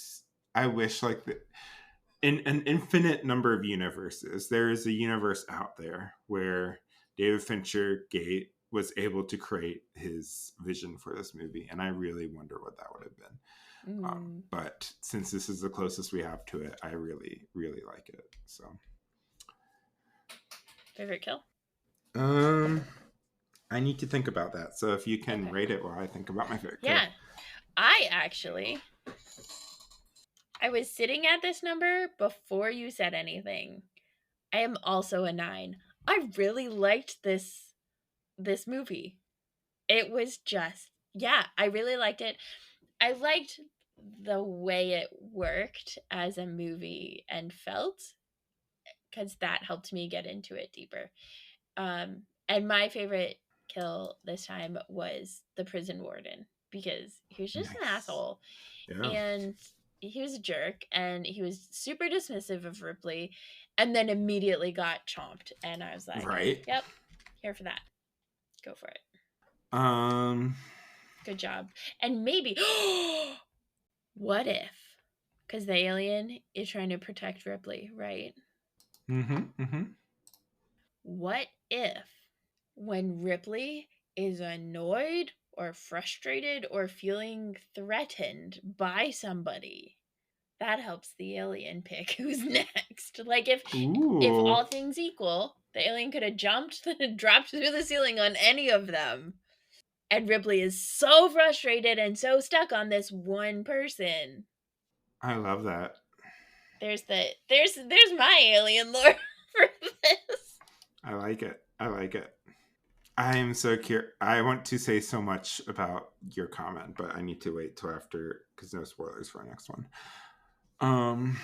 I wish like in an infinite number of universes, there is a universe out there where David Fincher Gate was able to create his vision for this movie, and I really wonder what that would have been. Mm, But since this is the closest we have to it, I really, really like it. So, favorite kill? um, I need to think about that. So if you can Okay. rate it while I think about my favorite kill. Yeah. I was sitting at this number before you said anything. I am also a 9. I really liked this movie. It was just, yeah, I really liked it. I liked the way it worked as a movie and felt because that helped me get into it deeper. And my favorite kill this time was the prison warden because he was just an Nice. asshole Yeah. and he was a jerk and he was super dismissive of Ripley and then immediately got chomped. And I was like, Right. yep, here for that. Go for it. Um. Good job. And maybe, what if? Because the alien is trying to protect Ripley, right? Mm-hmm. Mm-hmm. What if when Ripley is annoyed or frustrated or feeling threatened by somebody, that helps the alien pick who's next. Like if Ooh. all things equal, the alien could have jumped and dropped through the ceiling on any of them. And Ripley is so frustrated and so stuck on this one person. I love that. There's my alien lore for this. I like it. I like it. I am so curious. I want to say so much about your comment, but I need to wait till after because no spoilers for our next one. Um,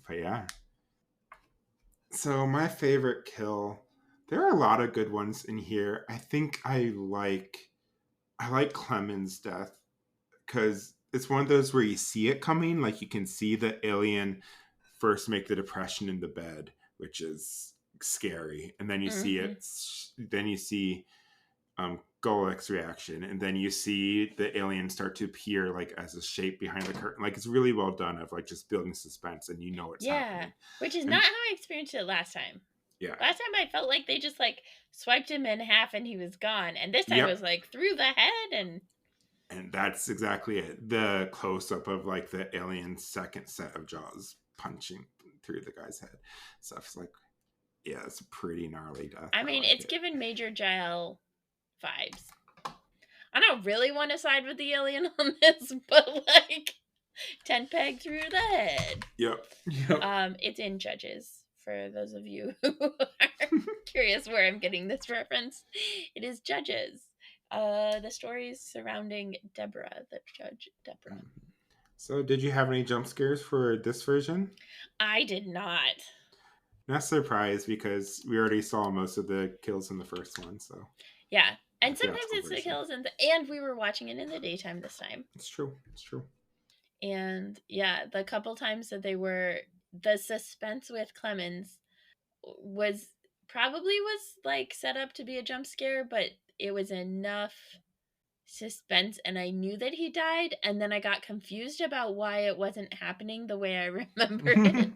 but yeah. So my favorite kill. There are a lot of good ones in here. I think I like Clemen's death because it's one of those where you see it coming. Like you can see the alien first make the depression in the bed, which is scary, and then you see Mm-hmm. it. Then you see Golik's reaction, and then you see the alien start to appear like as a shape behind the curtain. Like, it's really well done of like just building suspense, and you know what's happening. Which is And not how I experienced it last time. yeah, Last time I felt like they just like swiped him in half and he was gone, and this time it was yep. like through the head And that's exactly it. The close up of like the alien's second set of jaws punching through the guy's head. Stuff's like, yeah, it's a pretty gnarly death. I mean, like it's given Major Giles vibes. I don't really want to side with the alien on this, but like tent peg through the head. Yep. Yep. It's in Judges for those of you who are curious where I'm getting this reference. It is Judges. The stories surrounding Deborah, the judge Deborah. So, did you have any jump scares for this version? I did not. Not surprised because we already saw most of the kills in the first one. So Yeah, and the sometimes theatrical it's the version. kills and we were watching it in the daytime this time. It's true. It's true. And yeah, the couple times that they were the suspense with Clemens was like set up to be a jump scare, but it was enough suspense and I knew that he died, and then I got confused about why it wasn't happening the way I remember it.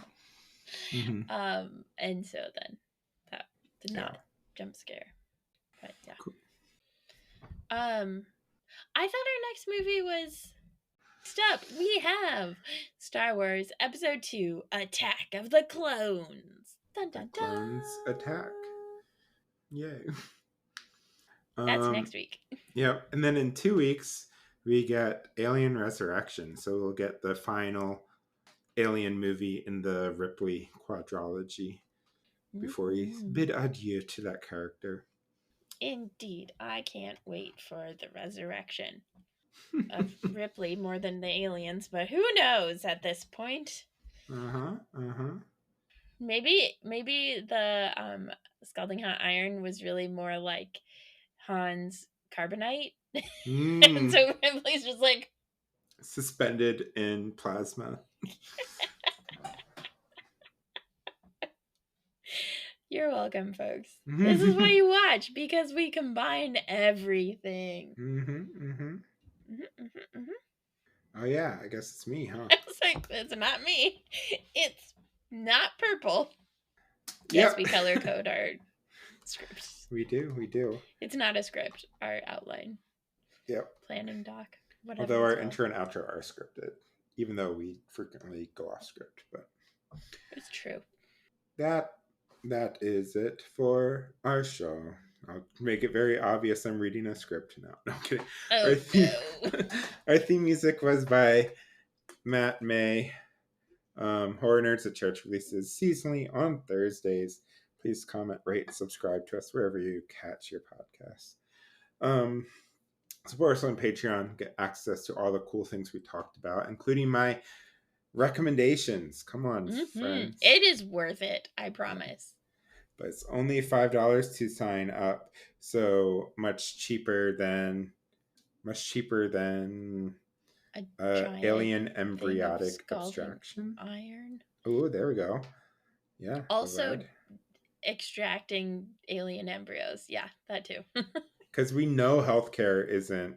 And so then that did not jump scare. But yeah. Cool. I thought our next movie was up. We have Star Wars Episode 2, Attack of the Clones. Dun dun dun. Clones attack. Yay. That's next week. Yep. And then in 2 weeks, we get Alien Resurrection. So we'll get the final Alien movie in the Ripley quadrilogy before we bid adieu to that character. Indeed. I can't wait for the resurrection of Ripley more than the aliens, but who knows at this point? Maybe the scalding hot iron was really more like Han's carbonite. And so Ripley's just like suspended in plasma. You're welcome, folks. This is why you watch, because we combine everything. Oh yeah, I guess it's me, huh? It's like, it's not me. It's not purple. Yes, we color code our scripts. We do. It's not a script, our outline. Yep. Planning doc. Whatever. Although our intro and outro are scripted, even though we frequently go off script, but it's true. That is it for our show. I'll make it very obvious I'm reading a script now. No, I'm kidding. Our theme music was by Matt May. Horror Nerds at Church releases seasonally on Thursdays. Please comment, rate, subscribe to us wherever you catch your podcasts. Support us on Patreon. Get access to all the cool things we talked about, including my recommendations. Come on, friends. It is worth it, I promise. But it's only $5 to sign up, so much cheaper than alien embryonic abstraction. Iron. Oh, there we go. Yeah. Also, extracting alien embryos. Yeah, that too. Because we know healthcare isn't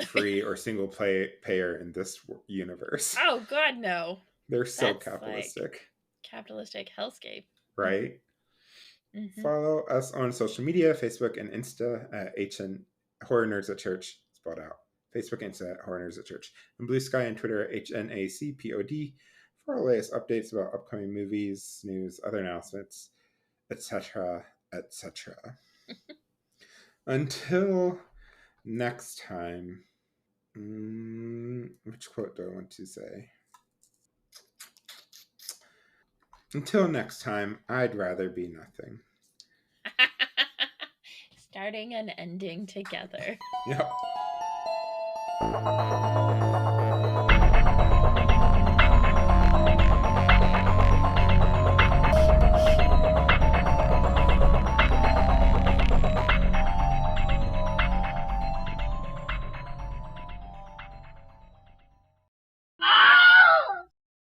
free or single payer in this universe. Oh God, no. They're so capitalistic. Like capitalistic hellscape. Right? Follow us on social media, Facebook and Insta at Horror Nerds at Church, spelled out. Facebook and Insta at Horror Nerds at Church. And Blue Sky and Twitter at HNACPOD for our latest updates about upcoming movies, news, other announcements, etc., etc. Until next time, which quote do I want to say? Until next time, I'd rather be nothing. Starting and ending together. Yep.